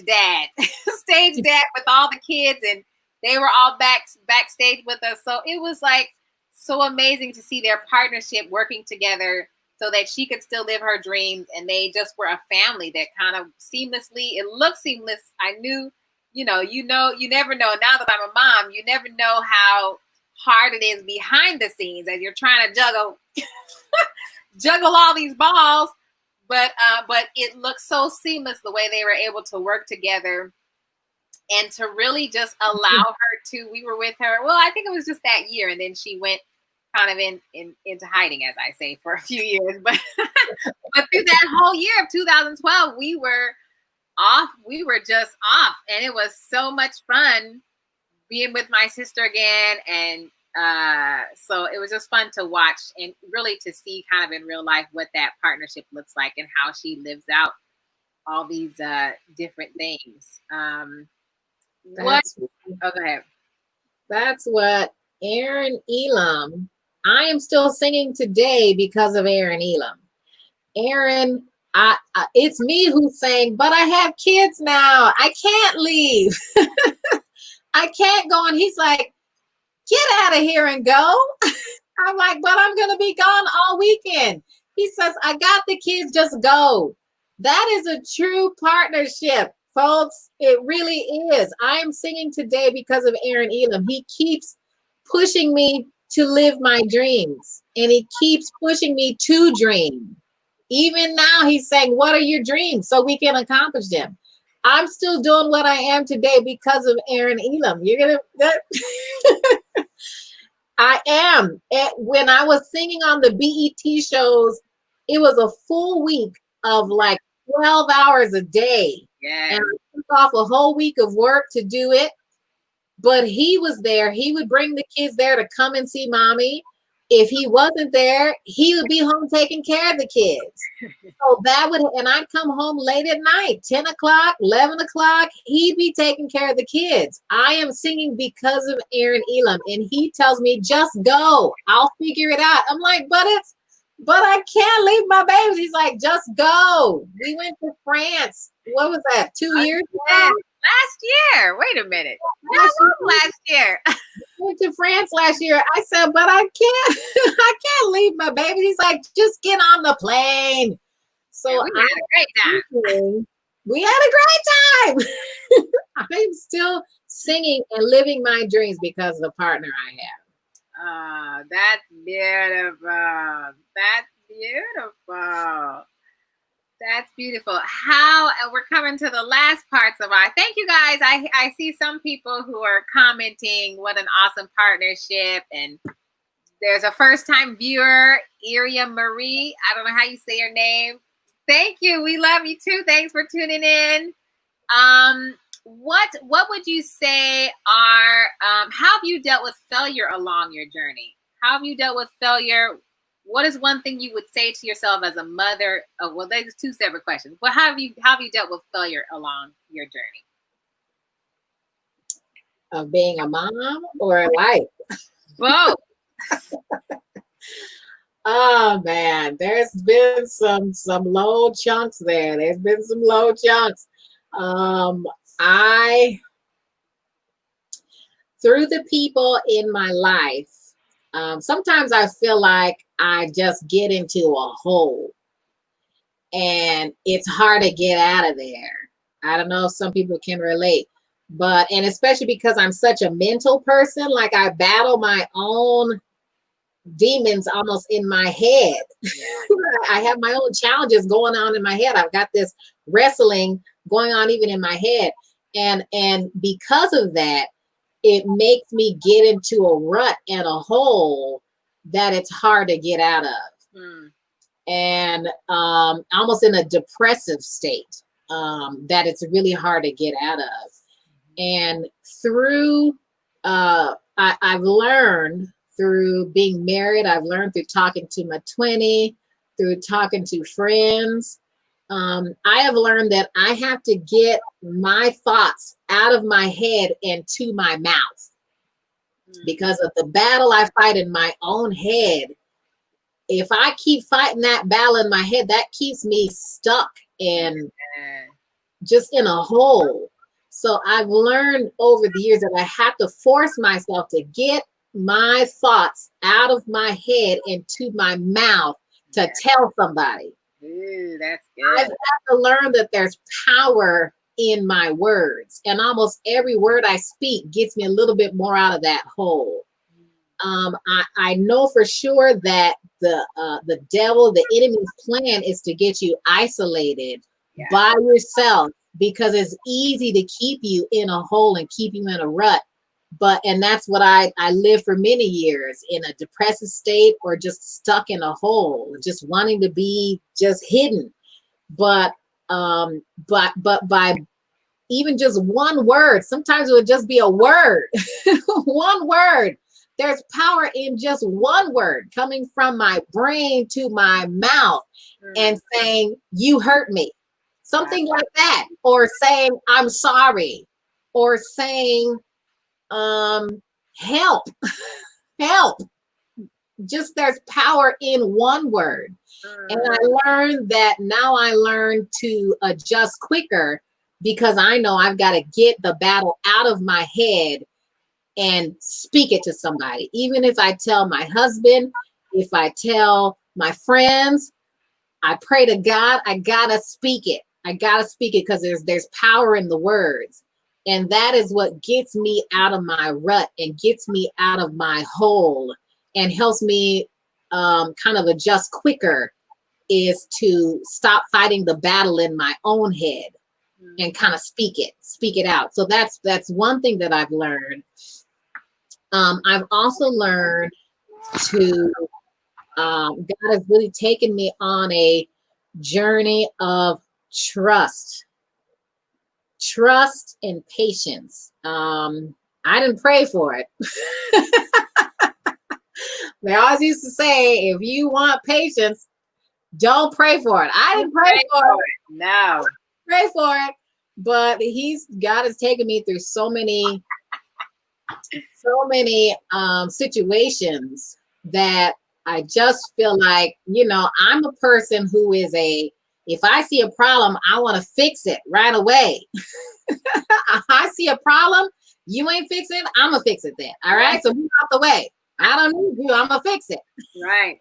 dad, stage dad with all the kids, and they were all backstage with us. So it was like so amazing to see their partnership working together so that she could still live her dreams. And they just were a family that kind of it looked seamless. I knew, you never know. Now that I'm a mom, you never know how hard it is behind the scenes as you're trying to juggle all these balls. But it looks so seamless the way they were able to work together, and to really just allow her to. We were with her. Well, I think it was just that year, and then she went kind of into hiding, as I say, for a few years. But through that whole year of 2012, we were off. We were just off, and it was so much fun being with my sister again, and. So it was just fun to watch and really to see kind of in real life what that partnership looks like and how she lives out all these different things. Go ahead. That's what Aaron Elam I am still singing today because of Aaron Elam. Aaron, it's me who's saying, but I have kids now. I can't leave. I can't go. And he's like, get out of here and go. I'm like, but I'm going to be gone all weekend. He says, I got the kids, just go. That is a true partnership, folks. It really is. I am singing today because of Aaron Elam. He keeps pushing me to live my dreams, and he keeps pushing me to dream. Even now, he's saying, what are your dreams so we can accomplish them? I'm still doing what I am today because of Aaron Elam. You're going to... I am. When I was singing on the BET shows, it was a full week of like 12 hours a day. Yeah. And I took off a whole week of work to do it. But he was there. He would bring the kids there to come and see mommy. If he wasn't there, he would be home taking care of the kids. So and I'd come home late at night, 10 o'clock, 11 o'clock. He'd be taking care of the kids. I am singing because of Aaron Elam. And he tells me, just go. I'll figure it out. I'm like, but I can't leave my babies. He's like, just go. We went to France. What was that? 2 years ago? Last year. Wait a minute. Last year. Went to France last year. I said, but I can't, I can't leave my baby. He's like, just get on the plane. So yeah, we had a great time. We had a great time. I'm still singing and living my dreams because of the partner I have. Oh, that's beautiful. That's beautiful. That's beautiful. We're coming to the last parts of our, thank you guys. I see some people who are commenting, what an awesome partnership. And there's a first time viewer, Iria Marie. I don't know how you say your name. Thank you. We love you too. Thanks for tuning in. What would you say are, how have you dealt with failure along your journey? How have you dealt with failure? What is one thing you would say to yourself as a mother? Oh, well, there's two separate questions. But how have you dealt with failure along your journey? Of being a mom or life? Both. Oh man, there's been some low chunks there. There's been some low chunks. Through the people in my life, sometimes I feel like I just get into a hole and it's hard to get out of there. I don't know if some people can relate, and especially because I'm such a mental person, like I battle my own demons almost in my head. I have my own challenges going on in my head. I've got this wrestling going on even in my head. And because of that, it makes me get into a rut and a hole that it's hard to get out of. And almost in a depressive state that it's really hard to get out of. And through, I've learned through being married, I've learned through talking to my 20, through talking to friends, I have learned that I have to get my thoughts out of my head and to my mouth. Because of the battle I fight in my own head, if I keep fighting that battle in my head, that keeps me stuck and just in a hole. So I've learned over the years that I have to force myself to get my thoughts out of my head and to my mouth to tell somebody. Ooh, that's good. I've had to learn that there's power in my words, and almost every word I speak gets me a little bit more out of that hole. I know for sure that the devil, the enemy's plan is to get you isolated by yourself, because it's easy to keep you in a hole and keep you in a rut. And that's what I lived for many years, in a depressive state or just stuck in a hole, just wanting to be just hidden. But by even just one word, sometimes it would just be a word, one word. There's power in just one word coming from my brain to my mouth and saying, you hurt me. Something like that. Or saying, I'm sorry. Or saying, help, help. just there's power in one word. And I learned that now I learn to adjust quicker because I know I've got to get the battle out of my head and speak it to somebody. Even if I tell my husband, if I tell my friends, I pray to God, I gotta speak it. I gotta speak it because there's power in the words. And that is what gets me out of my rut and gets me out of my hole and helps me kind of adjust quicker, is to stop fighting the battle in my own head and kind of speak it out. So that's one thing that I've learned. I've also learned to, God has really taken me on a journey of trust and patience. I didn't pray for it. They always used to say, if you want patience, don't pray for it. I didn't pray for it. No. Pray for it. But God has taken me through so many situations that I just feel like, I'm a person who is if I see a problem, I want to fix it right away. I see a problem, you ain't fixing it, I'm going to fix it then. All right. So move out the way. I don't need you. I'm going to fix it. Right.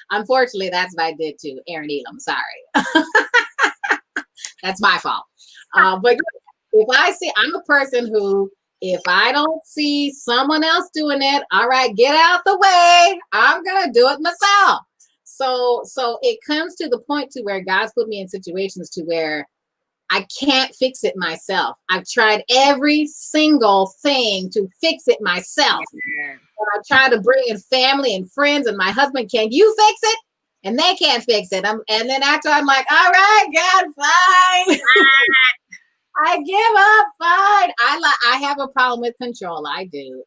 Unfortunately, that's what I did to Aaron Elam. Sorry. That's my fault. But if I'm a person who, if I don't see someone else doing it, all right, get out the way. I'm going to do it myself. So it comes to the point to where God's put me in situations to where I can't fix it myself. I've tried every single thing to fix it myself. Yeah. I try to bring in family and friends and my husband, can you fix it? And they can't fix it. And then after I'm like, all right, God, fine. I give up, fine. I have a problem with control. I do.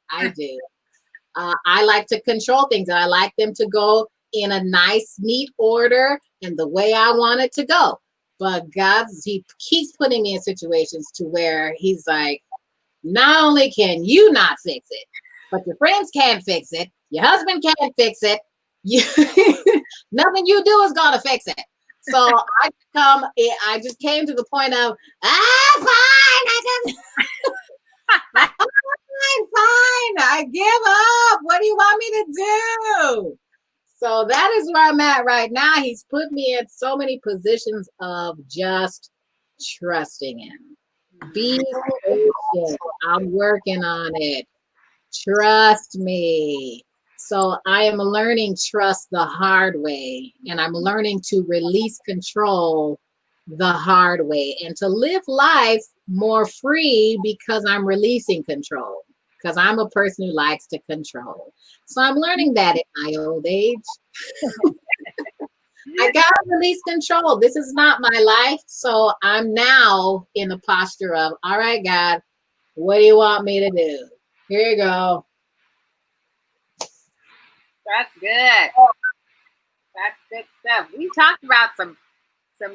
I like to control things, and I like them to go in a nice, neat order and the way I want it to go. But he keeps putting me in situations to where he's like, not only can you not fix it, but your friends can't fix it. Your husband can't fix it. Nothing you do is going to fix it. So I just came to the point of, fine. Fine. I give up. What do you want me to do? So that is where I'm at right now. He's put me in so many positions of just trusting him. Be patient. I'm working on it. Trust me. So I am learning trust the hard way, and I'm learning to release control the hard way and to live life more free because I'm releasing control, because I'm a person who likes to control. So I'm learning that in my old age. I got to release control. This is not my life. So I'm now in the posture of, all right, God, what do you want me to do? Here you go. That's good. That's good stuff. We talked about some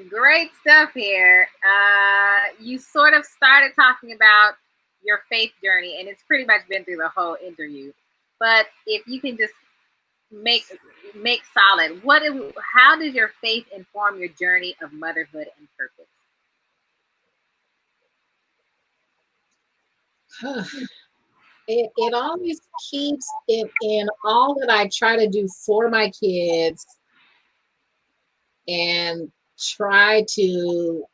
great stuff here. You sort of started talking about your faith journey, and it's pretty much been through the whole interview. But if you can just make solid, how does your faith inform your journey of motherhood and purpose? It always keeps it in all that I try to do for my kids and try to,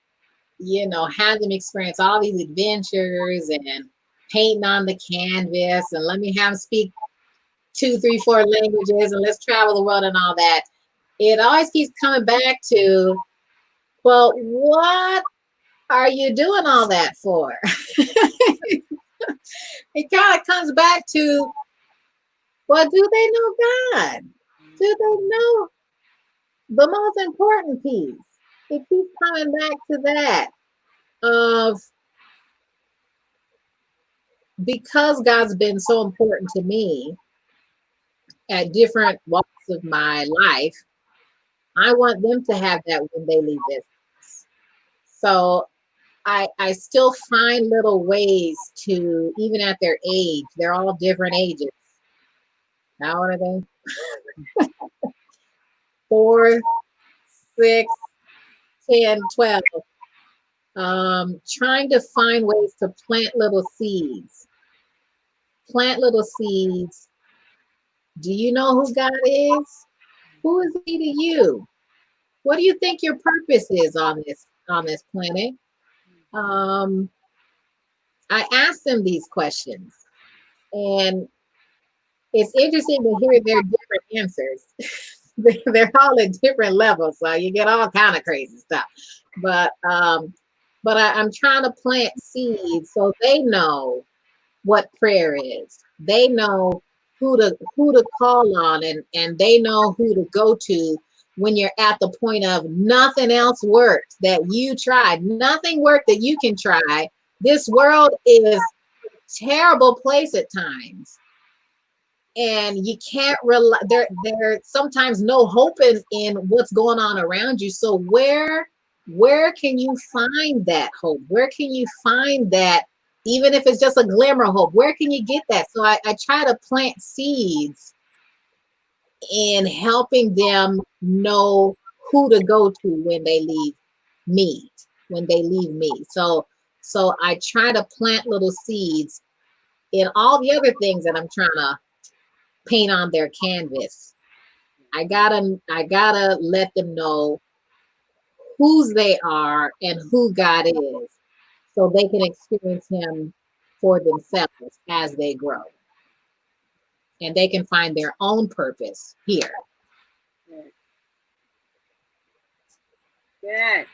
have them experience all these adventures and painting on the canvas and let me have them speak 2, 3, 4 languages and let's travel the world and all that. It always keeps coming back to, well, what are you doing all that for? It kind of comes back to, well, do they know God? Do they know the most important piece? It keeps coming back to that of, because God's been so important to me at different walks of my life, I want them to have that when they leave this house. So I still find little ways to, even at their age, they're all different ages. How old are they? 4, 6, 10, 12. Trying to find ways to plant little seeds. Plant little seeds. Do you know who God is? Who is he to you? What do you think your purpose is on this planet? Um, I asked them these questions, and it's interesting to hear their different answers. They're all at different levels, so you get all kind of crazy stuff. But I'm trying to plant seeds so they know what prayer is. They know who to call on, and they know who to go to when you're at the point of nothing else worked that you tried, nothing worked that you can try. This world is a terrible place at times, and you can't rely. There sometimes no hope in what's going on around you. So where can you find that hope? Where can you find that, even if it's just a glimmer of hope? Where can you get that? So I try to plant seeds in helping them know who to go to when they leave me, So I try to plant little seeds in all the other things that I'm trying to paint on their canvas. I gotta let them know whose they are and who God is, so they can experience him for themselves as they grow. And they can find their own purpose here. Good. Good.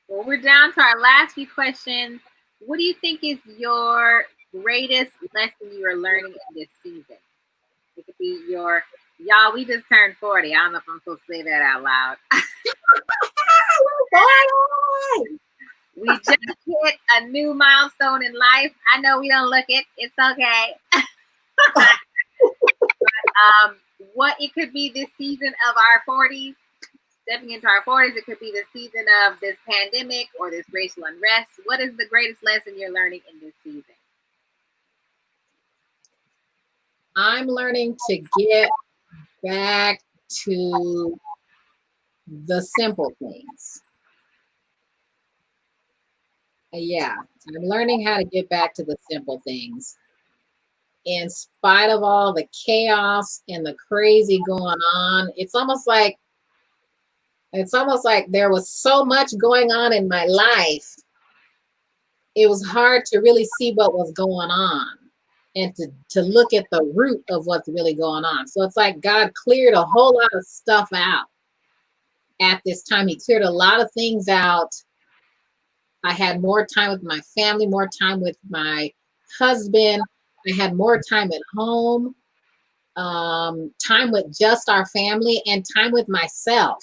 Well, we're down to our last few questions. What do you think is your greatest lesson you are learning in this season? It could be y'all, we just turned 40. I don't know if I'm supposed to say that out loud. We just hit a new milestone in life. I know we don't look it. It's okay. What it could be this season of our 40s, stepping into our 40s. It could be the season of this pandemic or this racial unrest. What is the greatest lesson you're learning in this season? I'm learning to get back to the simple things. Yeah, I'm learning how to get back to the simple things. In spite of all the chaos and the crazy going on, it's almost like there was so much going on in my life. It was hard to really see what was going on and to look at the root of what's really going on. So it's like God cleared a whole lot of stuff out at this time. He cleared a lot of things out. I had more time with my family, more time with my husband. I had more time at home, time with just our family, and time with myself,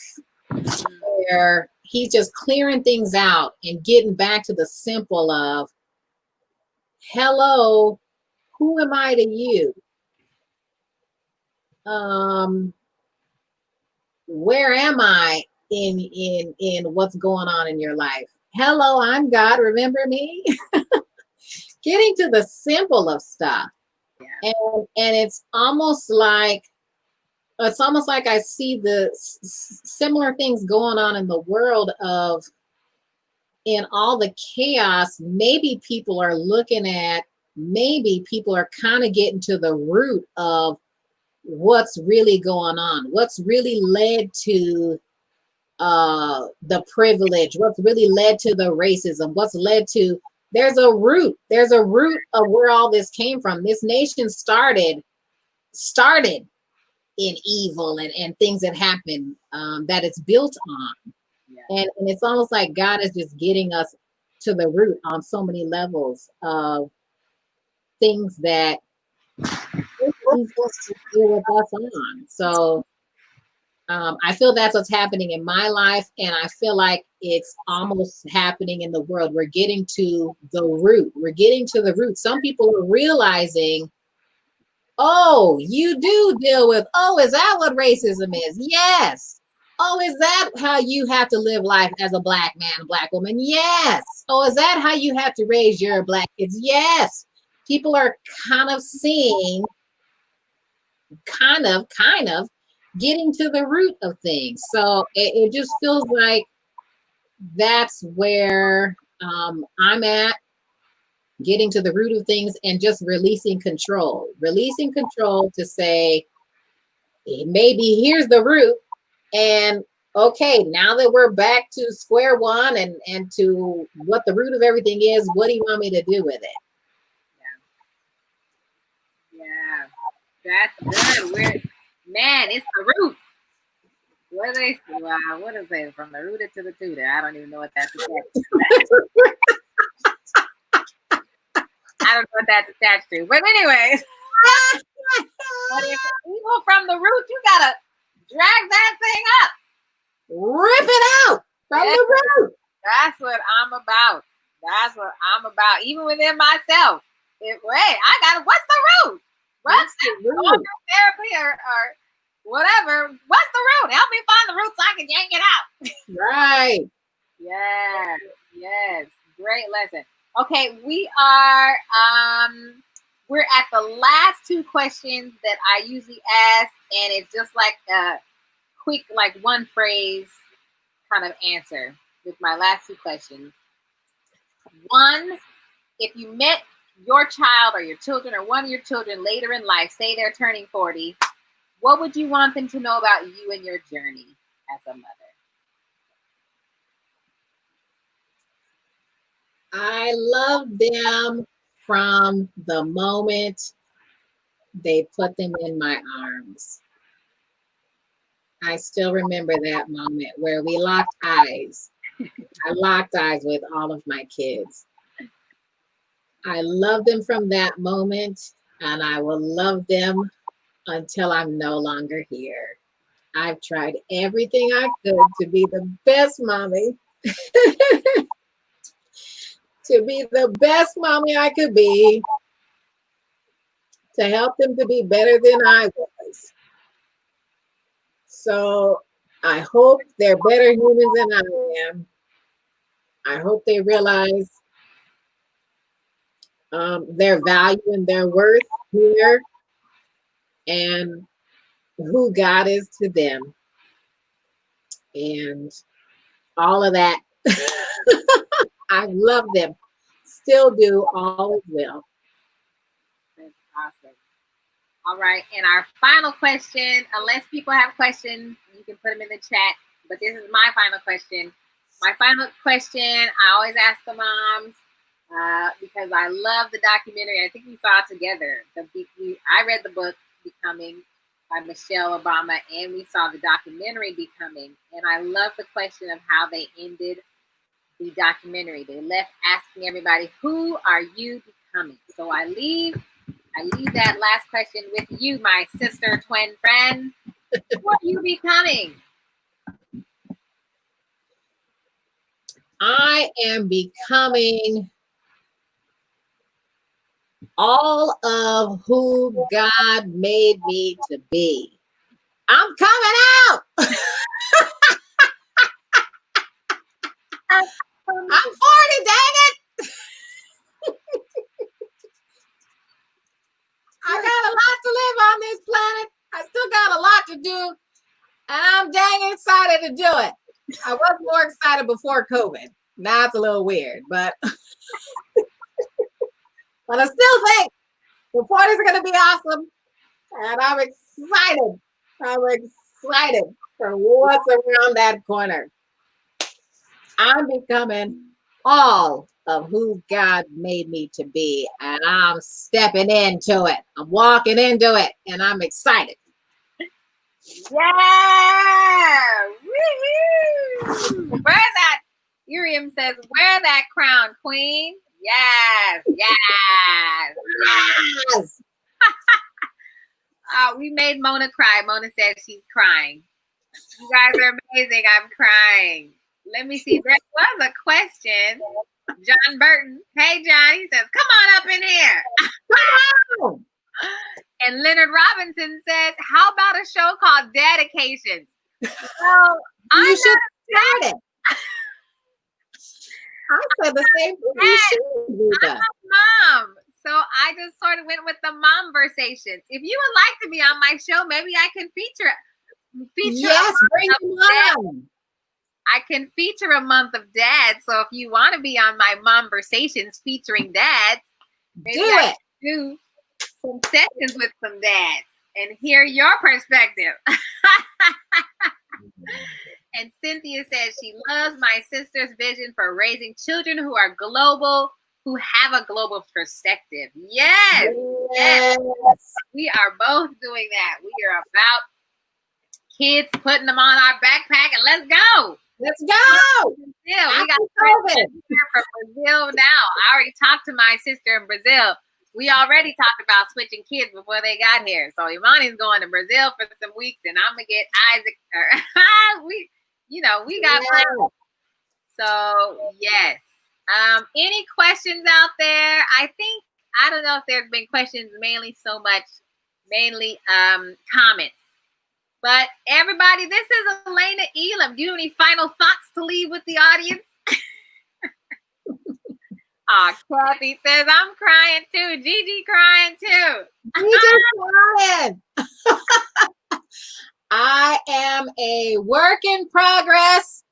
where he's just clearing things out and getting back to the simple of, hello, who am I to you? Where am I in what's going on in your life? Hello, I'm God. Remember me? Getting to the simple of stuff. Yeah. And it's almost like I see the similar things going on in the world of, in all the chaos, maybe people are kind of getting to the root of what's really going on, what's really led to the privilege, what's really led to the racism, what's led to, there's a root of where all this came from. This nation started in evil and things that happen, that it's built on. Yeah. And it's almost like God is just getting us to the root on so many levels of things that he's supposed to deal with us on. So I feel that's what's happening in my life, and I feel like it's almost happening in the world. We're getting to the root. Some people are realizing, oh, you do deal with, oh, is that what racism is? Yes. Oh, is that how you have to live life as a Black man, a Black woman? Yes. Oh, is that how you have to raise your Black kids? Yes. People are kind of seeing kind of getting to the root of things. So it just feels like that's where I'm at, getting to the root of things and just releasing control to say, maybe here's the root. And okay, now that we're back to square one and to what the root of everything is, what do you want me to do with it? Yeah, that's good. Man, it's the root. What is it? From the rooter to the tutor. I don't even know what that's attached to. I don't know what that's attached to. But anyways, but if you go from the root, you gotta drag that thing up. Rip it out from the root. That's what I'm about. Even within myself. What's the root? What's the root? Therapy or whatever. What's the root? Help me find the root so I can yank it out. Right. Yes. Great lesson. Okay, we're at the last two questions that I usually ask, and it's just like a quick, like one phrase kind of answer with my last two questions. One, if you met your child or your children or one of your children later in life, say they're turning 40, what would you want them to know about you and your journey as a mother? I love them from the moment they put them in my arms. I still remember that moment where we locked eyes. I locked eyes with all of my kids. I love them from that moment, and I will love them until I'm no longer here. I've tried everything I could to be the best mommy, to be the best mommy I could be, to help them to be better than I was. So I hope they're better humans than I am. I hope they realize their value and their worth here and who God is to them. And all of that. I love them. Still do, always will. That's awesome. All right. And our final question, unless people have questions, you can put them in the chat. But this is my final question. My final question, I always ask the moms because I love the documentary. I think we saw it together. I read the book Becoming by Michelle Obama, and we saw the documentary Becoming. And I love the question of how they ended the documentary. They left asking everybody, who are you becoming? So I leave that last question with you, my sister, twin friend. Who are you becoming? I am becoming all of who God made me to be. I'm coming out. I'm 40, dang it. I got a lot to live on this planet. I still got a lot to do. And I'm dang excited to do it. I was more excited before COVID. Now it's a little weird, but but I still think the parties are going to be awesome. And I'm excited. I'm excited for what's around that corner. I'm becoming all of who God made me to be. And I'm stepping into it. I'm walking into it. And I'm excited. Yeah! Woo-hoo! Where's that? Uriam says, wear that crown, queen. Yes. We made Mona cry. Mona says she's crying. You guys are amazing. I'm crying. Let me see. There was a question. John Burton. Hey, John. He says, come on up in here. Come on. And Leonard Robinson says, how about a show called Dedications? Well, you should start it. I said the same thing. You should do that. I'm a mom. So I just sort of went with the Mom-Versations. If you would like to be on my show, maybe I can feature Yes, bring them on. I can feature a month of dads. So if you want to be on my Mom-Versations featuring dads, maybe I can do some sessions with some dads and hear your perspective. And Cynthia says she loves my sister's vision for raising children who are global, who have a global perspective. Yes. We are both doing that. We are about kids putting them on our backpack and let's go. Let's go. Yeah, we got friends here from Brazil now. I already talked to my sister in Brazil. We already talked about switching kids before they got here. So Imani's going to Brazil for some weeks, and I'm gonna get Isaac. We got plans. So yes. Any questions out there? I don't know if there's been questions, mainly comments. But everybody, this is Alayna Elam. Do you have any final thoughts to leave with the audience? Kathy says, I'm crying too. Gigi crying too. Gigi crying. I am a work in progress.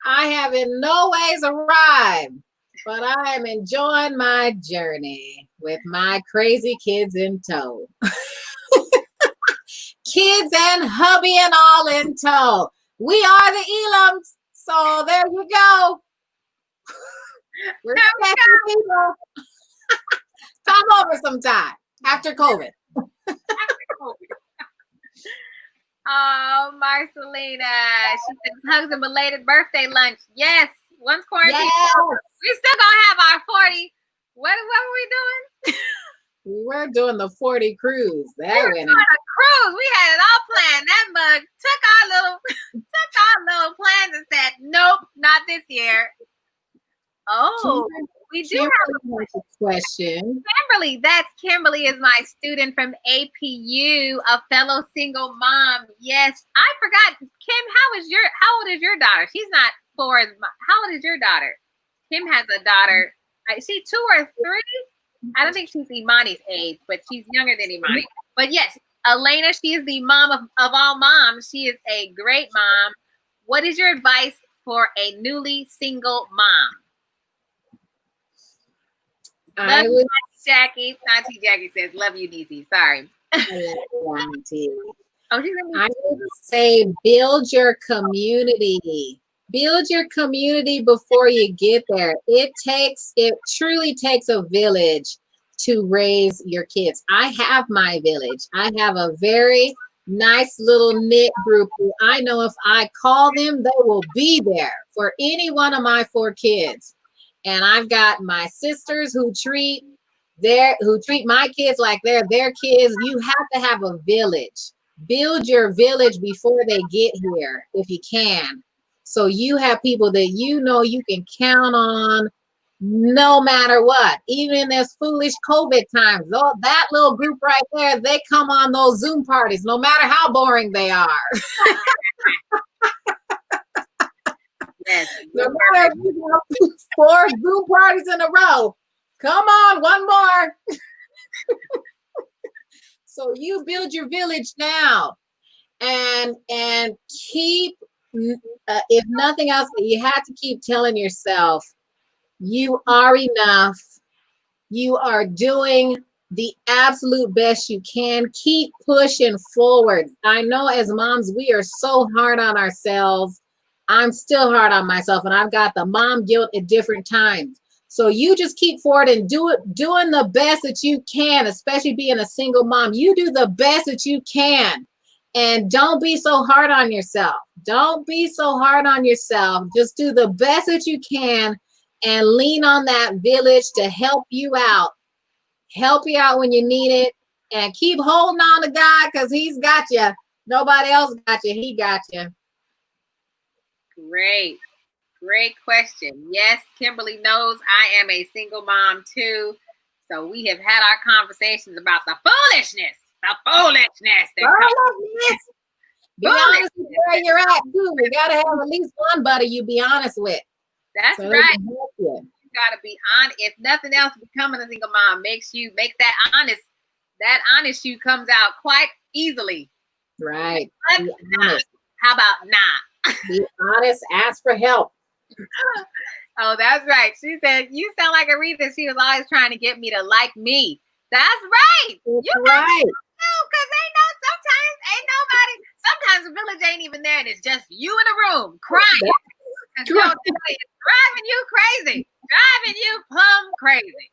I have in no ways arrived, but I am enjoying my journey with my crazy kids in tow. Kids and hubby and all in tow. We are the Elams. So there you go. We're special people. Come over sometime after COVID. Oh, Marcelina. She says hugs and belated birthday lunch. Yes. Once quarantine. Yes. We still gonna have our 40. What were we doing? We were doing the 40 cruise. We were doing a cruise. We had it all planned. That mug took our little plans and said, nope, not this year. Oh, we do have a question. Kimberly is my student from APU, a fellow single mom. Yes, I forgot. Kim, how old is your daughter? She's not 4. How old is your daughter? Kim has a daughter. Is she 2 or 3? I don't think she's Imani's age, but she's younger than Imani. But yes, Alayna, she is the mom of all moms. She is a great mom. What is your advice for a newly single mom? Jackie. Auntie Jackie says, love you, Niecy. Sorry. I would say build your community. Build your community before you get there. It truly takes a village to raise your kids. I have my village. I have a very nice little knit group who I know if I call them, they will be there for any one of my 4 kids. And I've got my sisters who treat my kids like they're their kids. You have to have a village. Build your village before they get here, if you can. So you have people that you know you can count on no matter what. Even in this foolish COVID times, that little group right there, they come on those Zoom parties, no matter how boring they are. Yes. No matter if you have 4 Zoom parties in a row. Come on, one more. So you build your village now and keep, if nothing else, you have to keep telling yourself, you are enough. You are doing the absolute best you can. Keep pushing forward. I know as moms, we are so hard on ourselves. I'm still hard on myself, and I've got the mom guilt at different times. So you just keep forward and doing the best that you can, especially being a single mom. You do the best that you can. And don't be so hard on yourself. Don't be so hard on yourself. Just do the best that you can and lean on that village to help you out. Help you out when you need it. And keep holding on to God because He's got you. Nobody else got you. He got you. Great question. Yes, Kimberly knows I am a single mom too. So we have had our conversations about the foolishness. Be honest with where you're at too. We gotta have at least one buddy you be honest with. That's right. gotta be honest. If nothing else, becoming a single mom makes that honest you comes out quite easily. Right. But Be nah. honest. How about nah? Be honest. Ask for help. Oh, that's right. She said, you sound like Aretha. She was always trying to get me to like me. That's right. That's You right. because sometimes the village ain't even there and it's just you in the room crying. Because Right. it's driving you crazy. Driving you plumb crazy.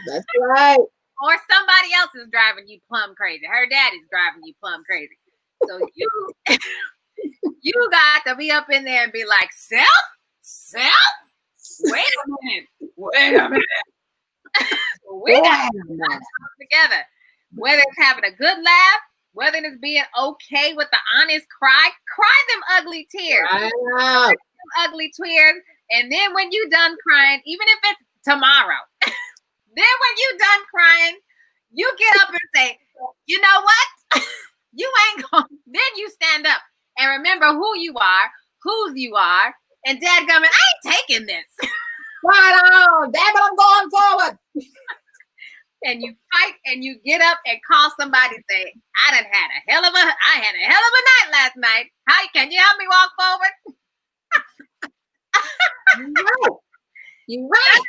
That's right. Or somebody else is driving you plumb crazy. Her daddy's driving you plumb crazy. So you got to be up in there and be like, self? Wait a minute. We got to come together. Whether it's having a good laugh, whether it's being okay with the honest cry them ugly tears. Wow. Ugly tears. And then when you done crying, even if it's tomorrow, then when you done crying, you get up and say, you know what? You ain't going. Then you stand up and remember who you are, whose you are, and dadgummit, I ain't taking this. Right on. Damn it, I'm going forward. And you fight and you get up and call somebody and say, I had a hell of a night last night. How can you help me walk forward? You're right.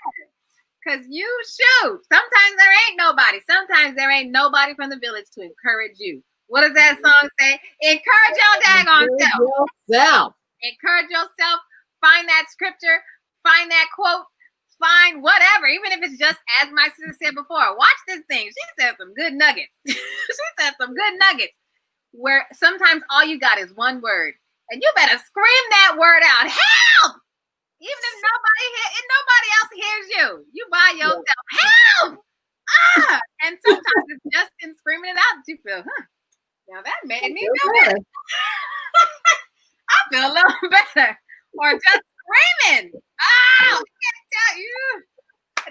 Because sometimes there ain't nobody. Sometimes there ain't nobody from the village to encourage you. What does that song say? Encourage your daggone self. Encourage yourself. Find that scripture. Find that quote. Find whatever. Even if it's just, as my sister said before, watch this thing. She said some good nuggets. Where sometimes all you got is one word. And you better scream that word out. Help! Even if nobody else hears you. You by yourself. Help! And sometimes it's just in screaming it out that you feel, now that made me feel better. I feel a little better. Or just screaming. I can't tell you.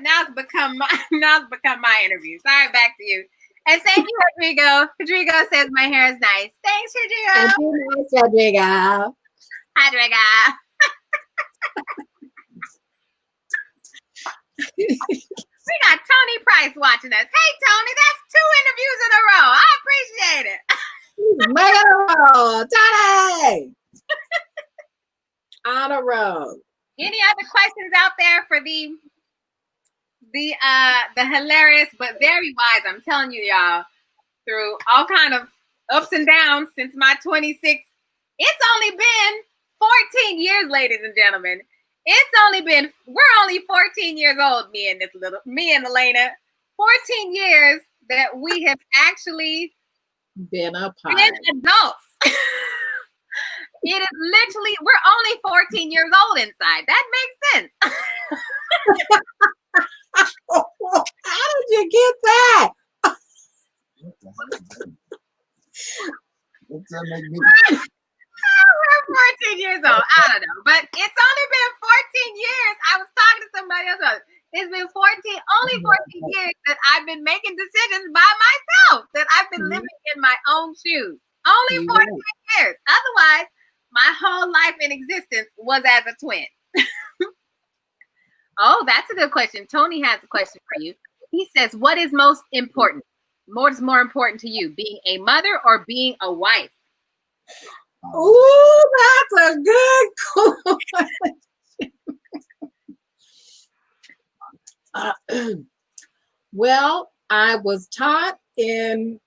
Now it's become my interview. Sorry, back to you. And thank you, Rodrigo. Rodrigo says my hair is nice. Thanks, Rodrigo. Thank you, nice, Rodrigo. Hi, Rodrigo. We got Tony Price watching us. Hey, Tony, that's 2 interviews in a row. I appreciate it. Make it a roll, Tony. On a roll. Any other questions out there for the hilarious but very wise? I'm telling you, y'all, through all kind of ups and downs since my 26. It's only been 14 years, ladies and gentlemen. We're only 14 years old, me and Alayna. 14 years that we have actually been apart. Been adults. It is literally, we're only 14 years old inside. That makes sense. How did you get that? What's that make me? We're 14 years old. I don't know. But it's only been 14 years. I was talking to somebody else. It's been only 14 years that I've been making decisions by myself, that I've been living in my own shoes. Only 14 years. Otherwise, my whole life in existence was as a twin. Oh, that's a good question. Tony has a question for you. He says, what is most important? What is more important to you, being a mother or being a wife? Ooh, that's a good question. Well, I was taught in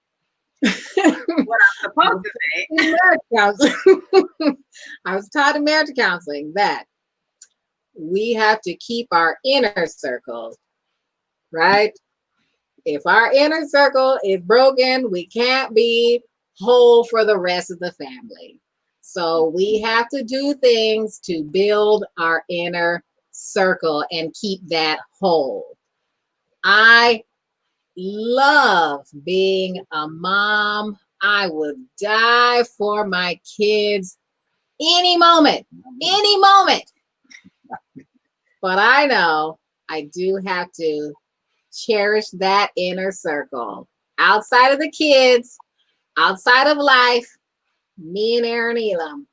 what I'm supposed to say. Marriage counseling. I was taught in marriage counseling that we have to keep our inner circle, right? If our inner circle is broken, we can't be whole for the rest of the family. So we have to do things to build our inner circle and keep that whole. I love being a mom. I would die for my kids any moment. But I know I do have to cherish that inner circle. Outside of the kids, outside of life, me and Aaron Elam,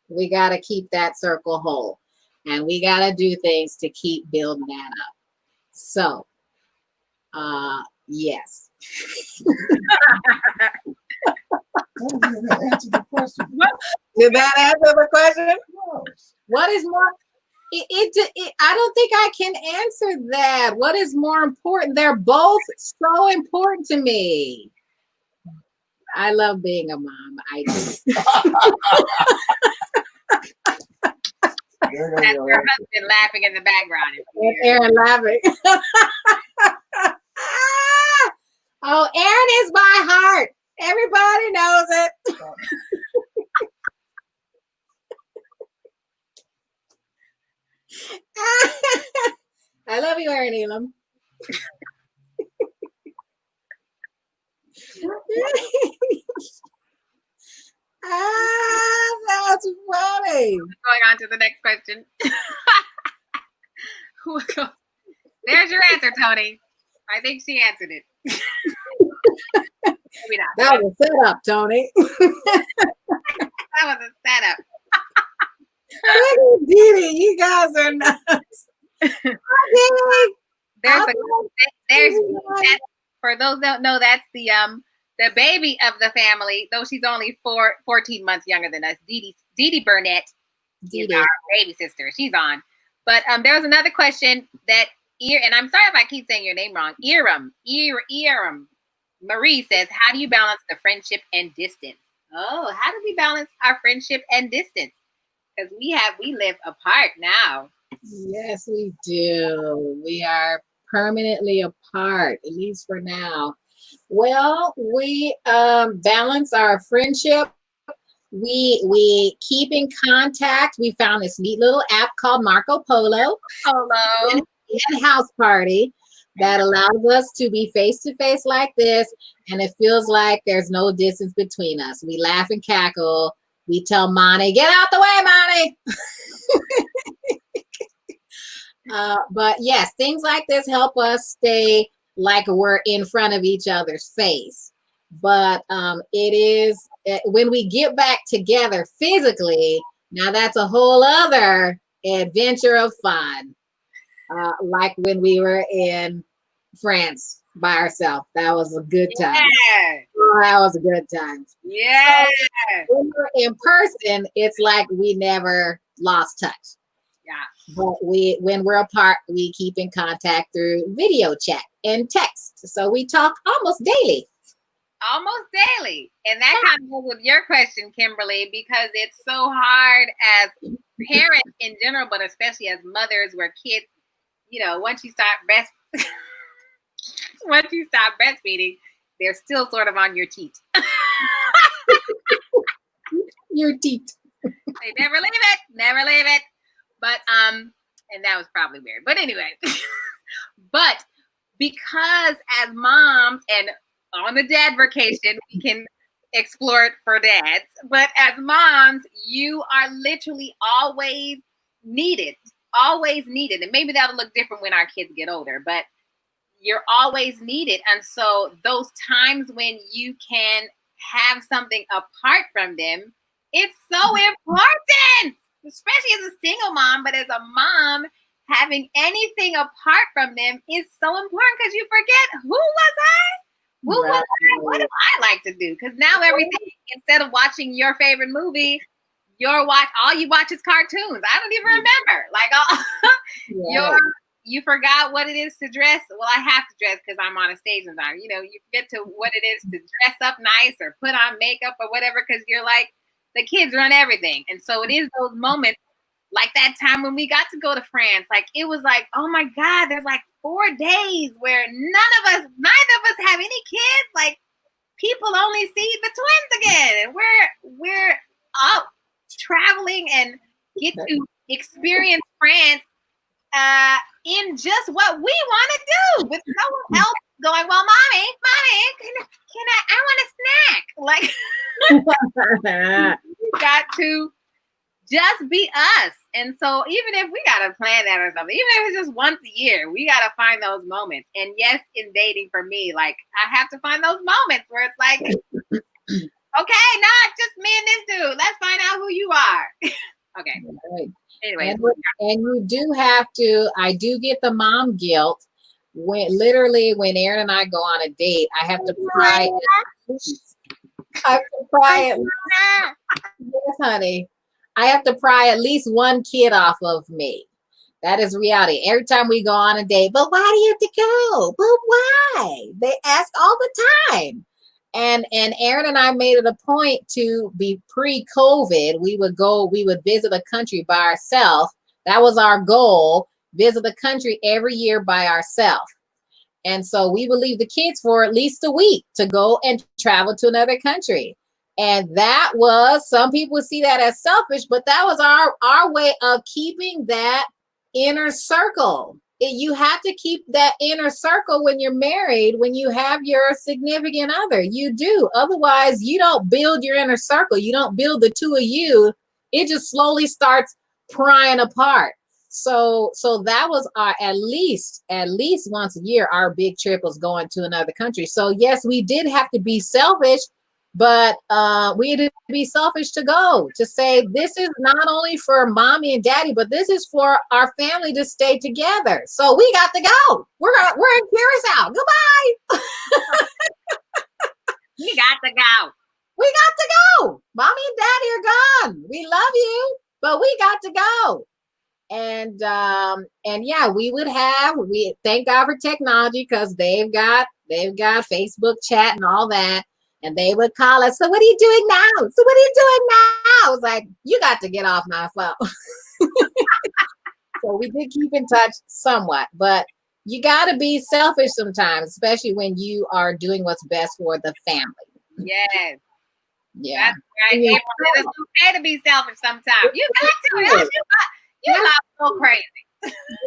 we got to keep that circle whole. And we got to do things to keep building that up. So, yes. Answer the question. Did that answer the question? No. What is more? I don't think I can answer that. What is more important? They're both so important to me. I love being a mom. I do. That's your husband laughing in the background. And Aaron laughing. Oh, Aaron is my heart. Everybody knows it. I love you, Aaron Elam. That's funny. Going on to the next question. There's your answer, Tony. I think she answered it. Maybe not. That was a setup, Tony. That was a setup. Look at Didi, you guys are nuts. There's for those that don't know, that's the baby of the family, though she's only 14 months younger than us. Didi Burnett is our baby sister. She's on. But there was another question that and I'm sorry if I keep saying your name wrong. Eram Marie says, how do you balance the friendship and distance? Oh, how do we balance our friendship and distance? Because we live apart now. Yes, we do. We are permanently apart, at least for now. Well, we balance our friendship. We keep in contact. We found this neat little app called Marco Polo. Hello. And house party that allows us to be face to face like this, and it feels like there's no distance between us. We laugh and cackle. We tell Monty, "Get out the way, Monty." But yes, things like this help us stay like we're in front of each other's face. But it is when we get back together physically. Now that's a whole other adventure of fun. Like when we were in France by ourselves. That was a good time. Yeah. Oh, that was a good time. Yeah. So when we're in person, it's like we never lost touch. Yeah. But when we're apart, we keep in contact through video chat and text. So we talk almost daily. Almost daily. And that kind of goes with your question, Kimberly, because it's so hard as parents in general, but especially as mothers where kids, once you stop breastfeeding, they're still sort of on your teat. Your teat. They never leave it. But and that was probably weird. But anyway, but because as moms and on the dad vacation, we can explore it for dads. But as moms, you are literally always needed. And maybe that'll look different when our kids get older, but you're always needed. And so those times when you can have something apart from them, it's so important, especially as a single mom, but as a mom, having anything apart from them is so important because you forget, who was I? What do I like to do? Because now everything, instead of watching your favorite movie, all you watch is cartoons. I don't even remember. You forgot what it is to dress. Well, I have to dress because I'm on a stage and you forget to what it is to dress up nice or put on makeup or whatever because you're like, the kids run everything. And so it is those moments like that time when we got to go to France. Like it was like, oh my God, there's like 4 days where neither of us have any kids. Like people only see the twins again. And we're out traveling and get to experience France in just what we want to do with no one else going, well, mommy, I want a snack. Like you got to just be us. And so even if we got to plan that or something, even if it's just once a year, we got to find those moments. And yes, in dating for me, like I have to find those moments where it's like, okay, not just me and this dude. Let's find out who you are. Okay. Right. Anyways, And you do have to, I do get the mom guilt when when Aaron and I go on a date, I have to pry I have to pry at yes, honey. I have to pry at least one kid off of me. That is reality. Every time we go on a date, but why do you have to go? But why? They ask all the time. And Aaron and I made it a point to be pre-COVID. We would visit a country by ourselves. That was our goal. Visit the country every year by ourselves. And so we would leave the kids for at least a week to go and travel to another country. And that was, some people see that as selfish, but that was our way of keeping that inner circle. You have to keep that inner circle when you're married, when you have your significant other. You do. Otherwise, you don't build your inner circle. You don't build the two of you. It just slowly starts prying apart. So that was our at least once a year, our big trip was going to another country. So yes, we did have to be selfish, but we had to be selfish to go, to say this is not only for mommy and daddy, but this is for our family to stay together. So we got to go. We're in Curacao. Goodbye. we got to go. We got to go. Mommy and daddy are gone. We love you, but we got to go. And yeah, we thank God for technology, because they've got Facebook chat and all that, and they would call us. So what are you doing now? So what are you doing now? I was like, you got to get off my phone. So we did keep in touch somewhat, but you got to be selfish sometimes, especially when you are doing what's best for the family. Yes. Yeah. That's right. April, it's okay to be selfish sometimes. You got to. You're not so crazy.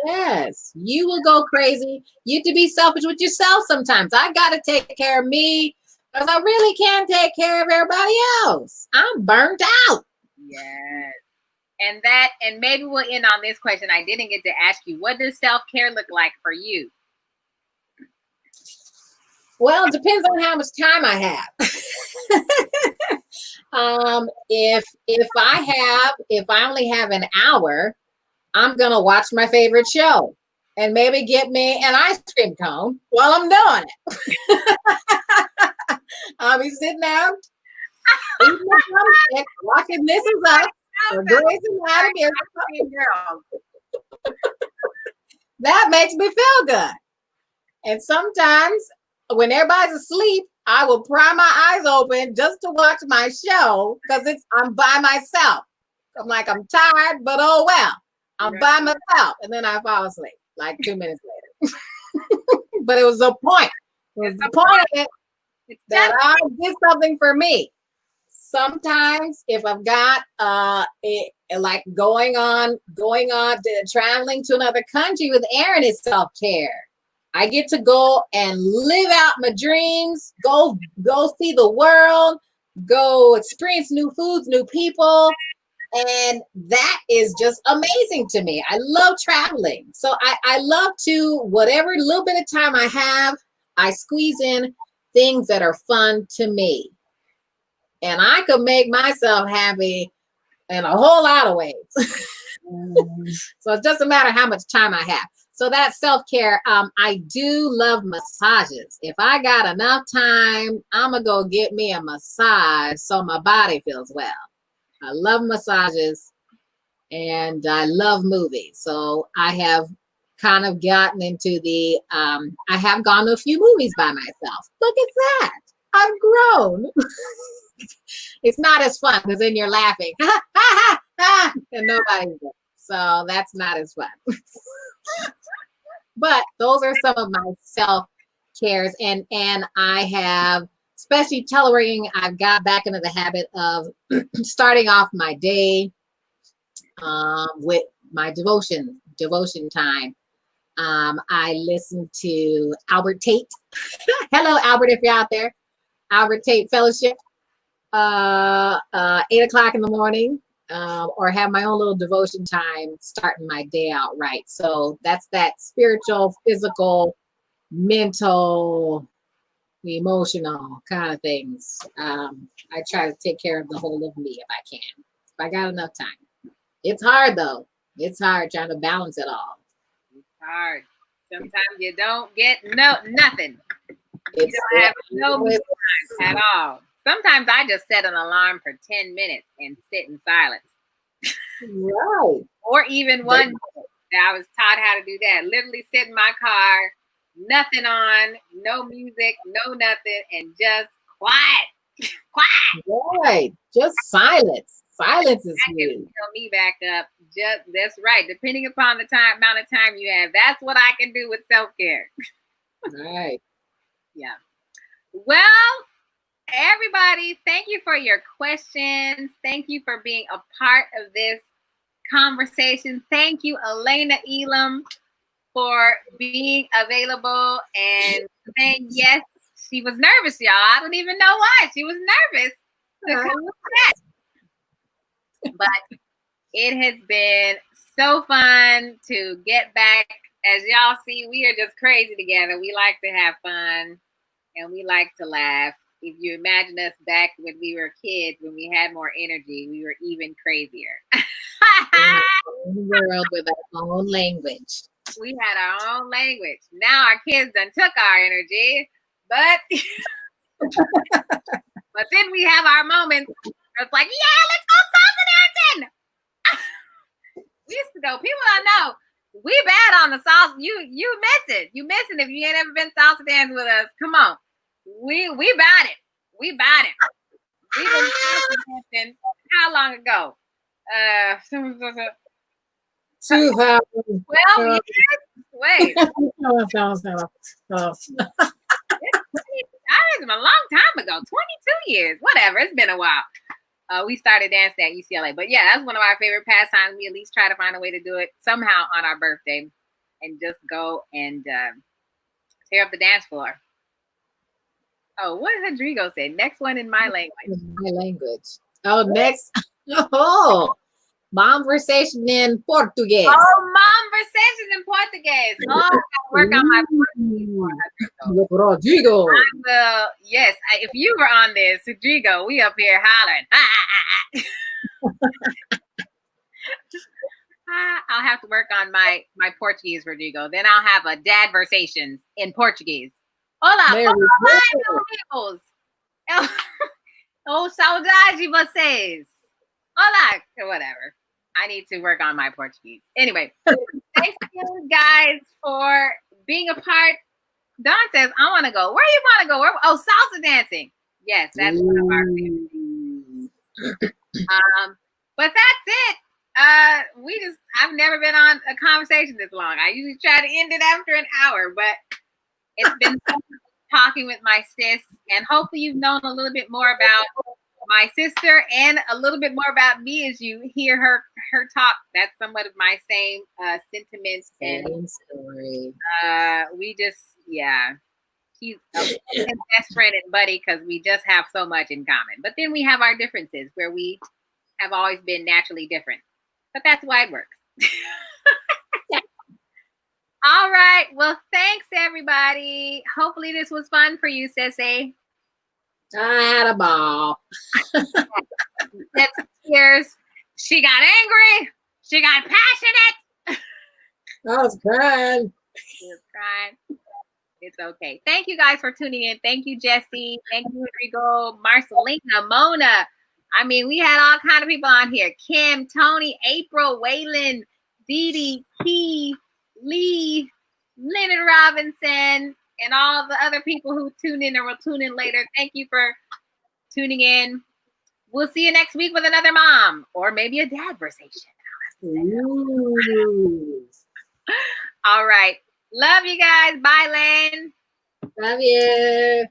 Yes, you will go crazy. You have to be selfish with yourself sometimes. I got to take care of me because I really can't take care of everybody else. I'm burnt out. Yes. And maybe we'll end on this question. I didn't get to ask you, what does self-care look like for you? Well, it depends on how much time I have. If I only have an hour, I'm gonna watch my favorite show and maybe get me an ice cream cone while I'm doing it. I'll be sitting there eating my watching This Is Us or Grey's Anatomy. That makes me feel good. And sometimes when everybody's asleep, I will pry my eyes open just to watch my show because I'm by myself. I'm like, I'm tired, but oh well. I'm by myself. And then I fall asleep like 2 minutes later. But it was the point. It was the point of it that I did something for me. Sometimes if I've got like going on traveling to another country with Aaron is self-care. I get to go and live out my dreams, go see the world, go experience new foods, new people. And that is just amazing to me. I love traveling. So I love to, whatever little bit of time I have, I squeeze in things that are fun to me. And I could make myself happy in a whole lot of ways. So it doesn't matter how much time I have. So that's self-care. I do love massages. If I got enough time, I'm going to go get me a massage so my body feels well. I love massages and I love movies. So I have kind of gotten into I have gone to a few movies by myself. Look at that. I've grown. It's not as fun because then you're laughing. Ha, ha, ha, ha, and nobody's there. So that's not as fun. But those are some of my self-cares. And I have, especially tailoring, I've got back into the habit of starting off my day with my devotion time. I listen to Albert Tate. Hello, Albert, if you're out there. Albert Tate Fellowship, 8 o'clock in the morning, or have my own little devotion time starting my day out right. So that's that spiritual, physical, mental, emotional kind of things. I try to take care of the whole of me if I can. If I got enough time. It's hard though. It's hard trying to balance it all. It's hard. Sometimes you don't get nothing. You don't have no me time at all. Sometimes I just set an alarm for 10 minutes and sit in silence. Right. Or even 1 minute. I was taught how to do that. Literally sit in my car, nothing on, no music, no nothing, and just quiet. Quiet. Right. Just silence. Silence is That can huge. fill me back up. That's right. Depending upon the amount of time you have, that's what I can do with self-care. Right. Yeah. Well, everybody, thank you for your questions. Thank you for being a part of this conversation. Thank you, Alayna Elam, for being available and saying yes. She was nervous, y'all. I don't even know why. She was nervous to come to that. But it has been so fun to get back. As y'all see, we are just crazy together. We like to have fun and we like to laugh. If you imagine us back when we were kids, when we had more energy, we were even crazier. In the world with our own language. We had our own language. Now our kids done took our energy, but but then we have our moments where it's like, yeah, let's go salsa dancing. We used to go. People don't know. We bad on the salsa. You miss it. You missing if you ain't ever been salsa dancing with us. Come on. We bought it. We bought it. We've been salsa dancing how long ago? 2000. 12 years? Wait. That was a long time ago. 22 years. Whatever. It's been a while. We started dancing at UCLA. But yeah, that's one of our favorite pastimes. We at least try to find a way to do it somehow on our birthday and just go and tear up the dance floor. Oh, what did Rodrigo say? Next one in my language. My language. Oh, next. Oh, Mom-Versation in Portuguese. Oh, Mom-Versations in Portuguese. Oh, I gotta work on my Portuguese. Rodrigo. I will. Yes, if you were on this, Rodrigo, we up here hollering. I'll have to work on my Portuguese, Rodrigo. Then I'll have a Dad-Versations in Portuguese. Olá, como amigos? Oh, saudade de vocês. Olá, whatever. I need to work on my Portuguese. Anyway, thanks you guys for being a part. Don says, I want to go. Where you want to go? Oh, salsa dancing. Yes, that's one of our favorites. But that's it. I've never been on a conversation this long. I usually try to end it after an hour, but it's been fun talking with my sis, and hopefully you've known a little bit more about my sister and a little bit more about me as you hear her talk. That's somewhat of my same sentiments. Same story. We just, yeah. She's his best friend and buddy because we just have so much in common. But then we have our differences where we have always been naturally different. But that's why it works. All right. Well, thanks, everybody. Hopefully this was fun for you, Sissy. I had a ball. That's tears. She got angry. She got passionate. I was crying. She was crying. It's okay. Thank you guys for tuning in. Thank you, Jesse. Thank you, Rodrigo, Marcelina, Mona. I mean, we had all kind of people on here. Kim, Tony, April, Waylon, Dee Dee, Key, Lee, Leonard Robinson, and all the other people who tune in or will tune in later. Thank you for tuning in. We'll see you next week with another mom or maybe a dad versation. All right. Love you guys. Bye, Lynn. Love you.